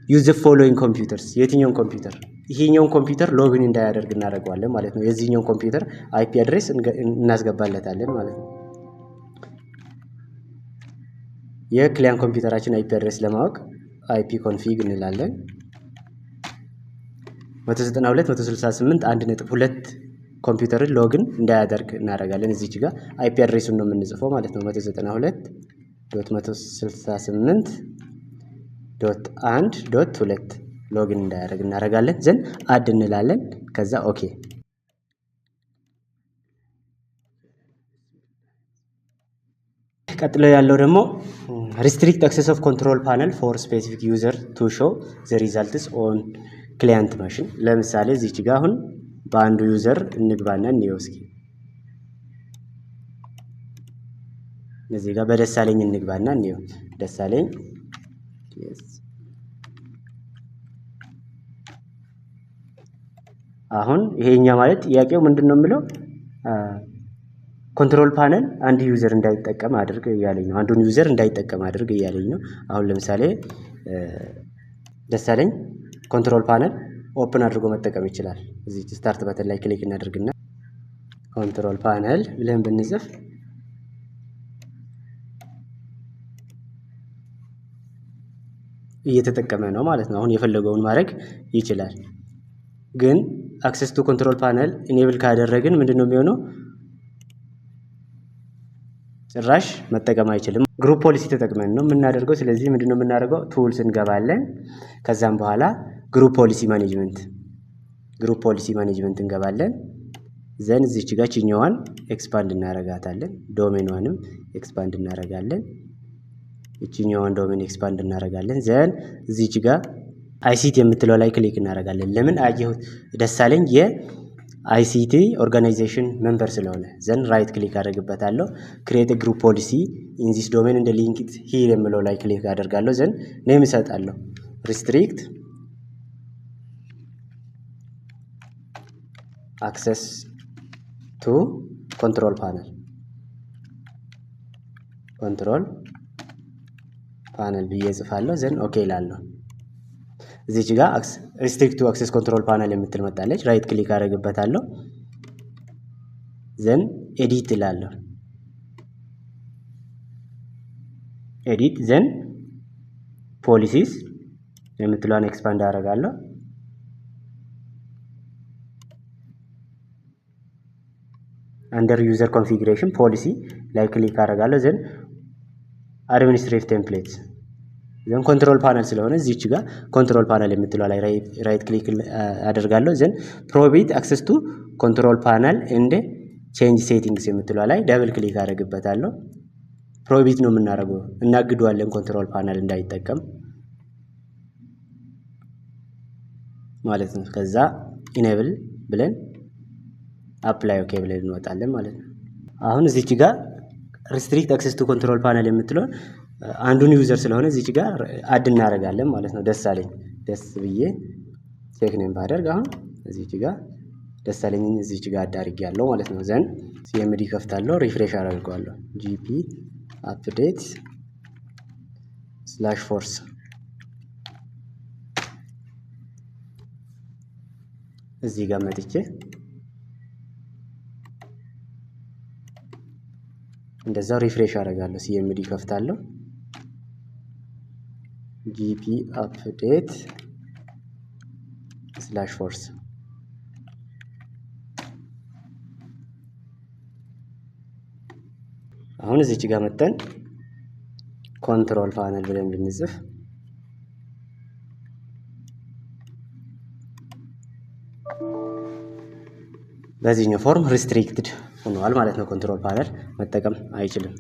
ዩዝ ዘ ፎሎዊንግ ኮምፒውተርስ የትኛውን ኮምፒውተር ይሄኛውን ኮምፒውተር ሎግን እንዳያደርግ እናደርገዋለን ማለት ነው። የዚህኛውን ኮምፒውተር አይፒ አድሬስ እናስገባለታለን ማለት ነው። የክሊያን ኮምፒውተራችን አይፒ አድሬስ ለማወቅ አይፒ ኮንፊግ እንላለን። 192.168 1.2 ኮምፒውተርን ሎግን እንዳያደርግ እናደርጋለን። እዚች ጋር አይፒ አድሬሱን ነው የምንጽፈው ማለት ነው። 192.168.1.2 ሎግን እንዳያደርግ እናደርጋለን። ዘን አድ እንላለን። ከዛ ኦኬ። ቀጥሎ ያለው ደግሞ ሪስትሪክት አክሰስ ኦፍ ኮንትሮል ፓነል ፎር ስፔሲፊክ ዩዘር ቱ ሾው ዘ ሪዛልትስ ኦን ክሊያንት ማሽን። ለምሳሌ እዚች ጋር አሁን በአንዱ ዩዘር እንግባና እንየው እስኪ። እዚህ ጋር በደሳለኝ እንግባና እንየው። ደሳለኝ አሁን ይሄኛ ማለት ጥያቄው ምንድነው የሚለው ኮንትሮል ፓነል አንድ ዩዘር እንዳይጠቀም አድርግ እያለኝ ነው። አንዱን ዩዘር እንዳይጠቀም አድርግ እያለኝ ነው። አሁን ለምሳሌ ደሳለኝ ኮንትሮል ፓነል ኦፕን አድርጎ መጠቀም ይችላል። እዚህ ስታርት በተን ላይ ክሊክ እናደርግና ኮንትሮል ፓነል ብለን ብንጽፍ እየተጠቀመ ነው ማለት ነው። አሁን የፈለገውን ማድረግ ይችላል። ግን አክሰስ ቱ ኮንትሮል ፓነል ኢኔብል ካደረግን ምንድነው የሚሆነው? ጭራሽ መጠቀም አይችልም። ግሩፕ ፖሊሲ ተጠቅመን ነው የምናደርገው። ስለዚህ ምንድነው የምናደርገው? ቱልስ እንገባለን። ከዛም በኋላ ግሩፕ ፖሊሲ ማኔጅመንት እንገባለን። ዘን እዚች ጋር ቺኛዋን ኤክስፓንድ እናረጋታለን። ዶሜኗንም ኤክስፓንድ እናረጋለን። እቺኛዋን ዶሜን ኤክስፓንድ እናረጋለን። ዘን እዚች ጋር አይሲቲ የምትለው ላይ ክሊክ እናረጋለን። ለምን አየሁት ደሳለኝ የአይሲቲ ኦርጋናይዜሽን ሜምበር ስለሆነ። ዘን ራይት ክሊክ አደርግበታለሁ። ክሬት ግሩፕ ፖሊሲ ኢን ዚስ ዶሜን እንደ ሊንክ ኢት ሂር የምለው ላይ ክሊክ አደርጋለሁ። ዘን ኔም እሰጣለሁ። ሪስትሪክት አክሰስ ቱ ኮንትሮል ፓነል ብዬ ጽፋለሁ። ዘን ኦኬ እላለሁ። እዚች ጋር ሪስትሪክት ቱ አክሰስ ኮንትሮል ፓነል የምትል መጣለች። ራይት ክሊክ አደርግበታለሁ። ዘን ኤዲት እላለሁ። ኤዲት ዘን ፖሊሲስ የምትለዋን ኤክስፓንድ አደርጋለሁ። አንደር ዩዘር ኮንፊግሬሽን ፖሊሲ ላይ ክሊክ አደርጋለሁ። ዘን አድሚኒስትሬቲቭ ቴምፕሌትስ ዘን ኮንትሮል ፓነል ስለሆነ እዚች ጋር ኮንትሮል ፓነል የምትለው ላይ ራይት ክሊክ አደርጋለሁ። ዘን ፕሮሂቢት አክሰስ ቱ ኮንትሮል ፓነል ኤንድ ቼንጅ ሴቲንግስ የምትለው ላይ ደብል ክሊክ አደርግበታለሁ። ፕሮሂቢት ነው የምናደርገው፣ እናግደዋለን ኮንትሮል ፓነል እንዳይጠቀም ማለት ነው። ከዛ ኢኔብል ብለን አፕላይ ኦኬ ብለን እንወጣለን ማለት ነው። አሁን እዚች ጋር ሪስትሪክት አክሰስ ቱ ኮንትሮል ፓነል የምትለው አንዱን ዩዘር ስለሆነ እዚች ጋር አድ እናደርጋለን ማለት ነው። ደሳለኝ ደስ ብዬ ቼክ ኔም ባደርግ አሁን እዚች ጋር ደሳለኝን እዚች ጋር አድ አድርጌያለሁ ማለት ነው። ዘን ሲኤምዲ ከፍታለሁ፣ ሪፍሬሽ አደርገዋለሁ። ጂፒ አፕዴት /ፎርስ እዚህ ጋር መጥቼ እንደዛው ሪፍሬሽ አደርጋለሁ። ሲኤምዲ ከፍታለሁ። ጂፒ አፕዴት /force አሁን እዚች ጋር መተን ኮንትሮል ፓነል ብለን ብንጽፍ በዚህኛው ፎርም ሪስትሪክትድ ሆኗል ማለት ነው። ኮንትሮል ፓነል መጠቀም አይችልም።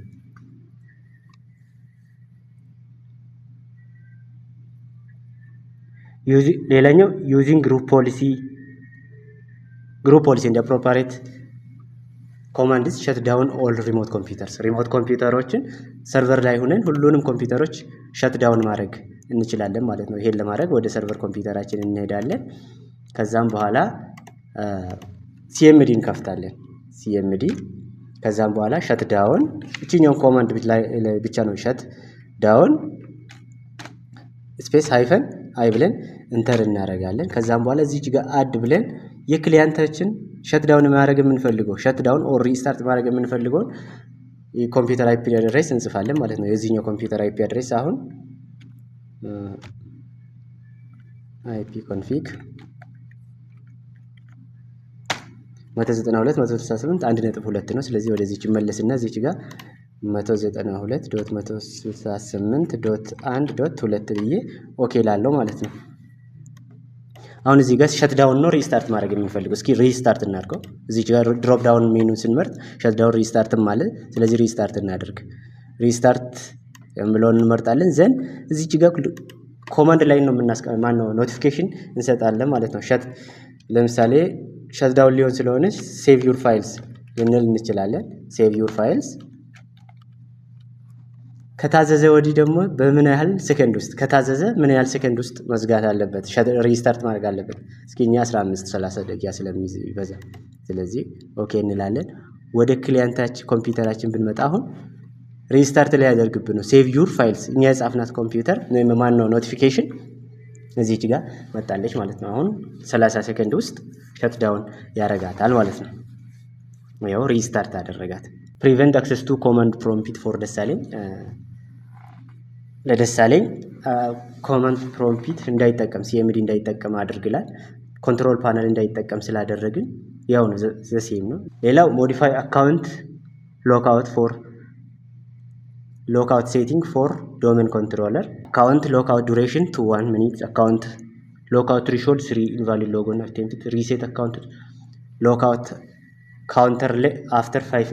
ሌላኛው ዩዚንግ ግሩፕ ፖሊሲ እንደ አፕሮፕሪየት ኮማንድስ ሸት ዳውን ኦል ሪሞት ኮምፒውተርስ። ሪሞት ኮምፒውተሮችን ሰርቨር ላይ ሆነን ሁሉንም ኮምፒውተሮች ሸት ዳውን ማድረግ እንችላለን ማለት ነው። ይሄን ለማድረግ ወደ ሰርቨር ኮምፒውተራችን እንሄዳለን። ከዛም በኋላ ሲኤምዲ እንከፍታለን። ሲኤምዲ ከዛም በኋላ ሸት ዳውን እቺኛውን ኮማንድ ብቻ ነው ሸት ዳውን ስፔስ ሃይፈን አይ ብለን ኢንተር እናደርጋለን። ከዛም በኋላ እዚች ጋር አድ ብለን የክሊያንታችን ሸት ዳውን ማድረግ የምንፈልገው ሸት ዳውን ኦር ሪስታርት ማድረግ የምንፈልገውን የኮምፒውተር አይፒ አድሬስ እንጽፋለን ማለት ነው። የዚህኛው ኮምፒውተር አይፒ አድሬስ አሁን አይፒ ኮንፊግ 192.168.1.2 ነው። ስለዚህ ወደዚች መለስና እዚች ጋር 192.168.1.2 ብዬ ኦኬ ላለው ማለት ነው። አሁን እዚህ ጋር ሸት ዳውን ነው ሪስታርት ማድረግ የምንፈልገው። እስኪ ሪስታርት እናድርገው። እዚህ ጋር ድሮፕ ዳውን ሜኑ ስንመርጥ ሸት ዳውን ሪስታርትም አለ። ስለዚህ ሪስታርት እናድርግ። ሪስታርት የምለውን እንመርጣለን። ዘን እዚህ ጋር ኮማንድ ላይ ነው ማነው ኖቲፊኬሽን እንሰጣለን ማለት ነው። ለምሳሌ ሸት ዳውን ሊሆን ስለሆነ ሴቭ ዩር ፋይልስ ልንል እንችላለን። ሴቭ ዩር ፋይልስ ከታዘዘ ወዲህ ደግሞ በምን ያህል ሰከንድ ውስጥ ከታዘዘ ምን ያህል ሰከንድ ውስጥ መዝጋት አለበት፣ ሪስታርት ማድረግ አለበት። እስኪ እኛ 15-30 ደቂቃ ስለሚበዛ ስለዚህ ኦኬ እንላለን። ወደ ክሊያንታችን ኮምፒውተራችን ብንመጣ አሁን ሪስታርት ላይ ያደርግብን ነው። ሴቭ ዩር ፋይልስ እኛ የጻፍናት ኮምፒውተር ማን ነው ኖቲፊኬሽን እዚች ጋር መጣለች ማለት ነው። አሁን 30 ሰከንድ ውስጥ ሸት ዳውን ያረጋታል ማለት ነው። ያው ሪስታርት አደረጋት። ፕሪቨንት አክሰስ ቱ ኮማንድ ፕሮምፕት ፎር ደሳለኝ ለደሳለኝ ኮማንድ ፕሮምፕት እንዳይጠቀም ሲኤምዲ እንዳይጠቀም አድርግላል። ኮንትሮል ፓነል እንዳይጠቀም ስላደረግን ያው ነው ዘሴም ነው። ሌላው ሞዲፋይ አካውንት ሎክአውት ሴቲንግ ፎር ዶሜን ኮንትሮለር አካውንት ሎክአውት ዱሬሽን ቱ 1 ሚኒት አካውንት ሎክአውት ትሪሾልድ 3 ኢንቫሊድ ሎጎ እና አቴምፕት ሪሴት አካውንት ሎክአውት ካውንተር ላይ አፍተር 1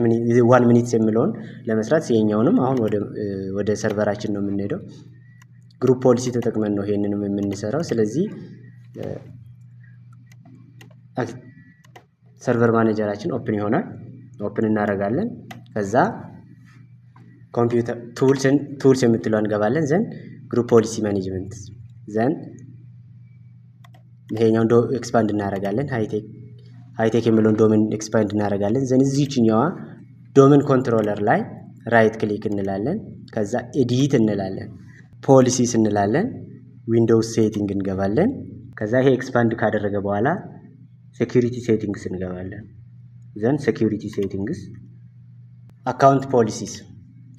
ሚኒት የሚለውን ለመስራት የኛውንም አሁን ወደ ሰርቨራችን ነው የምንሄደው። ግሩፕ ፖሊሲ ተጠቅመን ነው ይሄንንም የምንሰራው። ስለዚህ ሰርቨር ማኔጀራችን ኦፕን ይሆናል። ኦፕን እናደርጋለን። ከዛ ኮምፒውተር ቱልስ የምትለው እንገባለን። ዘን ግሩፕ ፖሊሲ ማኔጅመንት ዘን ይሄኛውን ኤክስፓንድ እናደርጋለን። ሃይቴክ የሚለውን ዶሜን ኤክስፓንድ እናደርጋለን። ዘን እዚህኛዋ ዶሜን ኮንትሮለር ላይ ራይት ክሊክ እንላለን። ከዛ ኤዲት እንላለን። ፖሊሲስ እንላለን። ዊንዶውስ ሴቲንግ እንገባለን። ከዛ ይሄ ኤክስፓንድ ካደረገ በኋላ ሴኩሪቲ ሴቲንግስ እንገባለን። ዘን ሴኩሪቲ ሴቲንግስ አካውንት ፖሊሲስ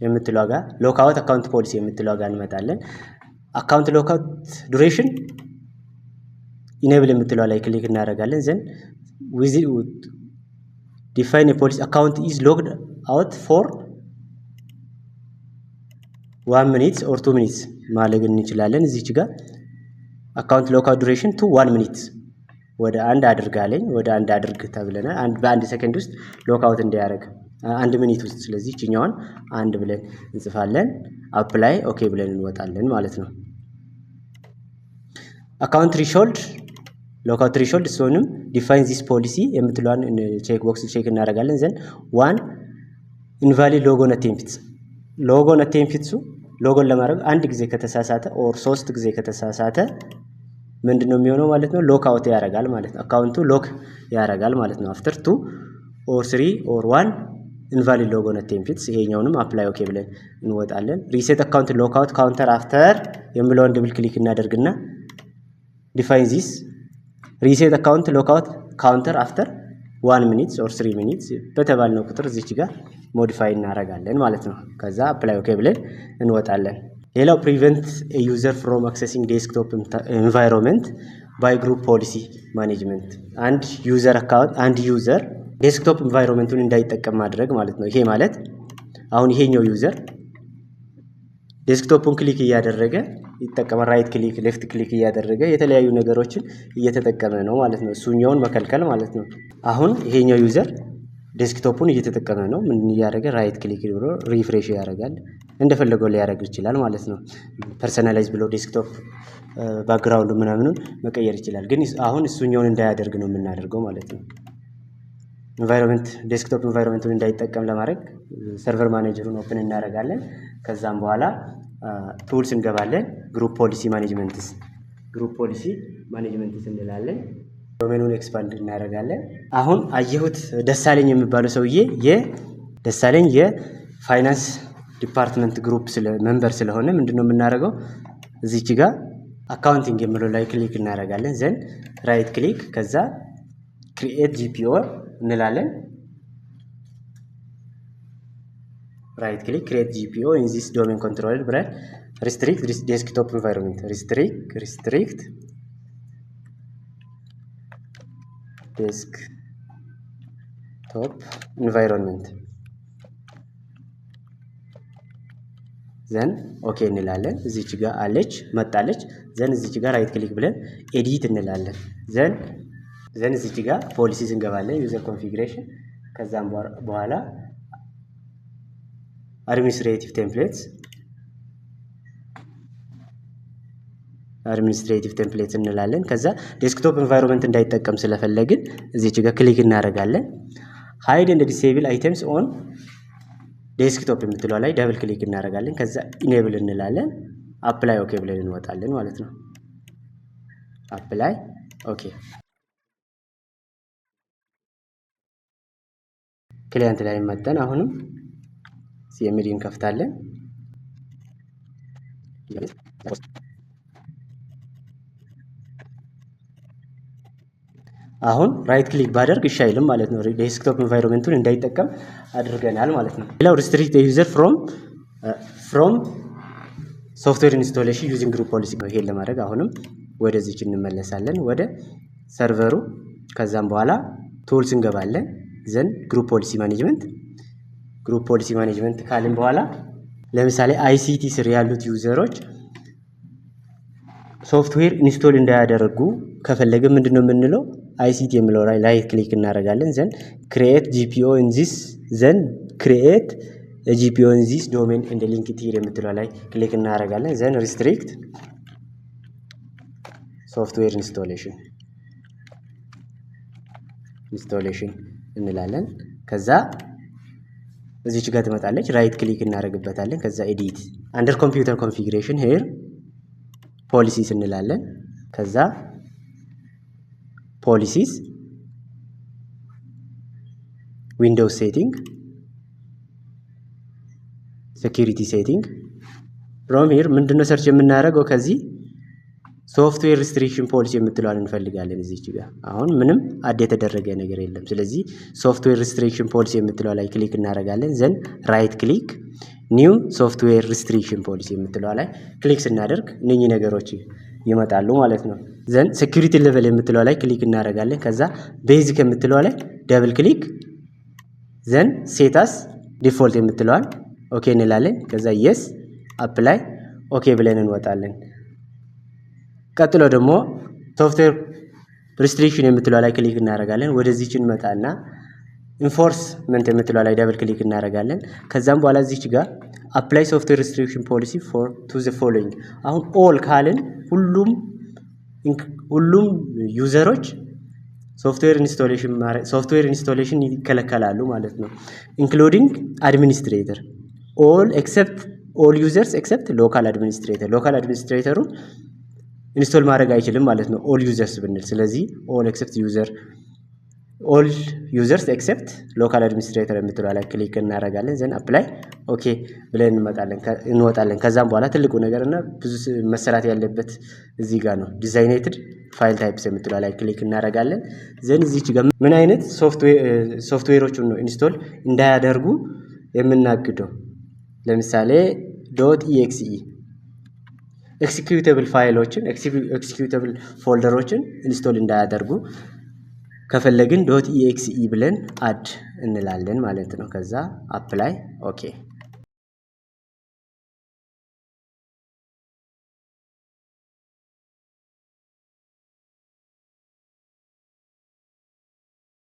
የምትለው ጋር ሎክአውት አካውንት ፖሊሲ የምትለው ጋር እንመጣለን። አካውንት ሎክአውት ዱሬሽን ኢኔብል የምትለው ላይ ክሊክ እናደርጋለን። ዘን define a policy account is logged out for 1 minute or 2 minutes ማለት እንችላለን። እዚች ጋር አካውንት ሎክአውት ዱሬሽን ቱ 1 ሚኒት ወደ አንድ አድርጋለኝ ወደ አንድ አድርግ ተብለናል። በአንድ ሰከንድ ውስጥ ሎክአውት እንዲያደርግ 1 ሚኒት ውስጥ። ስለዚህ እኛውን 1 ብለን እንጽፋለን። አፕላይ ኦኬ ብለን እንወጣለን ማለት ነው። አካውንት ትሪሾልድ ሎክአውት ትሪሾልድ እሱንም ዲፋይን ዚስ ፖሊሲ የምትለዋን ቼክ ቦክስ ቼክ እናደርጋለን። ዘን 1 ኢንቫሊድ ሎጎን አቴምፕትስ ሎጎን ለማድረግ አንድ ጊዜ ከተሳሳተ ኦር 3 ጊዜ ከተሳሳተ ምንድነው የሚሆነው ማለት ነው? ሎክአውት ያደርጋል ማለት ነው። አካውንቱ ሎክ ያደርጋል ማለት ነው። አፍተር 2 ኦር 3 ኦር 1 ኢንቫሊድ ሎጎን አቴምፕትስ ይሄኛውንም አፕላይ ኦኬ ብለን እንወጣለን። ሪሴት አካውንት ሎክአውት ካውንተር አፍተር የሚለውን ደብል ክሊክ እናደርግና ዲፋይን ዚስ ሪሴት አካውንት ሎክአውት ካውንተር አፍተር 1 ሚኒትስ ኦር 3 ሚኒትስ በተባልነው ቁጥር እዚች ጋር ሞዲፋይ እናደርጋለን ማለት ነው። ከዛ አፕላይ ኦኬ ብለን እንወጣለን። ሌላው ፕሪቨንት ዩዘር ፍሮም አክሰሲንግ ዴስክቶፕ ኤንቫይሮንመንት ባይ ግሩፕ ፖሊሲ ማኔጅመንት። አንድ ዩዘር ዴስክቶፕ ኤንቫይሮንመንቱን እንዳይጠቀም ማድረግ ማለት ነው። ይሄ ማለት አሁን ይሄኛው ዩዘር ዴስክቶፑን ክሊክ እያደረገ ይጠቀማል። ራይት ክሊክ፣ ሌፍት ክሊክ እያደረገ የተለያዩ ነገሮችን እየተጠቀመ ነው ማለት ነው። እሱኛውን መከልከል ማለት ነው። አሁን ይሄኛው ዩዘር ዴስክቶፑን እየተጠቀመ ነው። ምን እያደረገ ራይት ክሊክ ብሎ ሪፍሬሽ ያደርጋል። እንደፈለገው ሊያደርግ ይችላል ማለት ነው። ፐርሰናላይዝ ብሎ ዴስክቶፕ ባክግራውንድ ምናምኑን መቀየር ይችላል። ግን አሁን እሱኛውን እንዳያደርግ ነው የምናደርገው ማለት ነው። ዴስክቶፕ ኤንቫይሮንመንቱን እንዳይጠቀም ለማድረግ ሰርቨር ማኔጀሩን ኦፕን እናደርጋለን። ከዛም በኋላ ቱልስ እንገባለን። ግሩፕ ፖሊሲ ማኔጅመንትስ እንላለን። ዶሜኑን ኤክስፓንድ እናደርጋለን። አሁን አየሁት ደሳለኝ የሚባለው ሰውዬ ደሳለኝ የፋይናንስ ዲፓርትመንት ግሩፕ መንበር ስለሆነ ምንድነው የምናደርገው? እዚች ጋር አካውንቲንግ የሚለው ላይ ክሊክ እናደርጋለን። ዘን ራይት ክሊክ ከዛ ክሪኤት ጂፒኦ እንላለን። ራይት ክሊክ ክሪኤት ጂፒኦ ኢን ዚስ ዶሜን ኮንትሮልድ ብለን ሪስትሪክት ዴስክቶፕ ኤንቫይሮንመንት ሪስትሪክት ዴስክቶፕ ኤንቫይሮንመንት ዘን ኦኬ እንላለን። እዚች ጋር መጣለች። ዘን እዚች ጋር ራይት ክሊክ ብለን ኤዲት እንላለን። ዘን እዚች ጋር ፖሊሲስ እንገባለን። ዩዘር ኮንፊግሬሽን ከዛም በኋላ አድሚኒስትሬቲቭ ቴምፕሌትስ እንላለን። ከዛ ዴስክቶፕ ኤንቫይሮንመንት እንዳይጠቀም ስለፈለግን እዚች ጋር ክሊክ እናደርጋለን። ሃይድ ኤንድ ዲሴብል አይተምስ ኦን ዴስክቶፕ የምትለው ላይ ደብል ክሊክ እናደርጋለን። ከዛ ኢኔብል እንላለን። አፕላይ ኦኬ ብለን እንወጣለን ማለት ነው። አፕላይ ኦኬ። ክሊያንት ላይ መጠን አሁንም ሲኤምዲ እንከፍታለን። አሁን ራይት ክሊክ ባደርግ እሺ አይልም ማለት ነው። ዴስክቶፕ ኤንቫይሮንመንቱን እንዳይጠቀም አድርገናል ማለት ነው። ሌላው ሪስትሪክት ዩዘር ፍሮም ሶፍትዌር ኢንስቶሌሽን ዩዚንግ ግሩፕ ፖሊሲ ነው። ይሄን ለማድረግ አሁንም ወደዚች እንመለሳለን ወደ ሰርቨሩ። ከዛም በኋላ ቱልስ እንገባለን። ዘን ግሩፕ ፖሊሲ ማኔጅመንት ካልን በኋላ ለምሳሌ አይሲቲ ስር ያሉት ዩዘሮች ሶፍትዌር ኢንስቶል እንዳያደርጉ ከፈለገ ምንድነው የምንለው? አይሲቲ የሚለው ላይ ክሊክ እናደርጋለን። ዘን ክሪኤት ጂፒኦ ኢን ዚስ ዶሜን ኤንድ ሊንክ ቲር የምትለው ላይ ክሊክ እናደርጋለን። ዘን ሪስትሪክት ሶፍትዌር ኢንስቶሌሽን እንላለን። ከዛ እዚች ጋር ትመጣለች። ራይት ክሊክ እናደርግበታለን። ከዛ ኤዲት አንደር ኮምፒውተር ኮንፊግሬሽን ሄር ፖሊሲስ እንላለን። ከዛ ፖሊሲስ ዊንዶውስ ሴቲንግ ሴኩሪቲ ሴቲንግ ፍሮም ሂር ምንድነው ሰርች የምናደርገው? ከዚህ ሶፍትዌር ሪስትሪክሽን ፖሊሲ የምትለዋል እንፈልጋለን። እዚች ጋር አሁን ምንም አድ የተደረገ ነገር የለም። ስለዚህ ሶፍትዌር ሪስትሪክሽን ፖሊሲ የምትለዋ ላይ ክሊክ እናደርጋለን። ዘን ራይት ክሊክ ኒው ሶፍትዌር ሪስትሪክሽን ፖሊሲ የምትለዋ ላይ ክሊክ ስናደርግ እነኚህ ነገሮች ይመጣሉ ማለት ነው። ዘን ሴኩሪቲ ሌቨል የምትለዋ ላይ ክሊክ እናደርጋለን። ከዛ ቤዚክ የምትለዋ ላይ ደብል ክሊክ ዘን ሴታስ ዲፎልት የምትለዋል ኦኬ እንላለን። ከዛ የስ አፕላይ ኦኬ ብለን እንወጣለን። ቀጥሎ ደግሞ ሶፍትዌር ሪስትሪክሽን የምትለዋ ላይ ክሊክ እናደርጋለን። ወደዚች እንመጣና ኢንፎርስመንት የምትለዋ ላይ ደብል ክሊክ እናደርጋለን። ከዛም በኋላ እዚች ጋር አፕላይ ሶፍትዌር ሪስትሪክሽን ፖሊሲ ቱ ዘ ፎሎዊንግ አሁን ኦል ካልን ሁሉም ዩዘሮች ሶፍትዌር ኢንስቶሌሽን ይከለከላሉ ማለት ነው። ኢንክሉዲንግ አድሚኒስትሬተር ኦል ዩዘርስ ኤክሰፕት ሎካል አድሚኒስትሬተሩ ኢንስቶል ማድረግ አይችልም ማለት ነው። ኦል ዩዘርስ ብንል ስለዚህ ኦል ኤክሰፕት ዩዘር ኦል ዩዘርስ ኤክሴፕት ሎካል አድሚኒስትሬተር የምትለው ላይ ክሊክ እናደርጋለን። ዘን አፕላይ ኦኬ ብለን እንወጣለን። ከዛም በኋላ ትልቁ ነገር እና ብዙ መሰራት ያለበት እዚህ ጋር ነው። ዲዛይኔትድ ፋይል ታይፕስ የምትለው ላይ ክሊክ እናደርጋለን። ዘን እዚች ጋር ምን አይነት ሶፍትዌሮችን ነው ኢንስቶል እንዳያደርጉ የምናግደው። ለምሳሌ ዶት ኢኤክስኢ ኤክሲኪዩተብል ፋይሎችን ኤክሲኪዩተብል ፎልደሮችን ኢንስቶል እንዳያደርጉ ከፈለግን ዶት ኢኤክስኢ ብለን አድ እንላለን ማለት ነው። ከዛ አፕላይ ኦኬ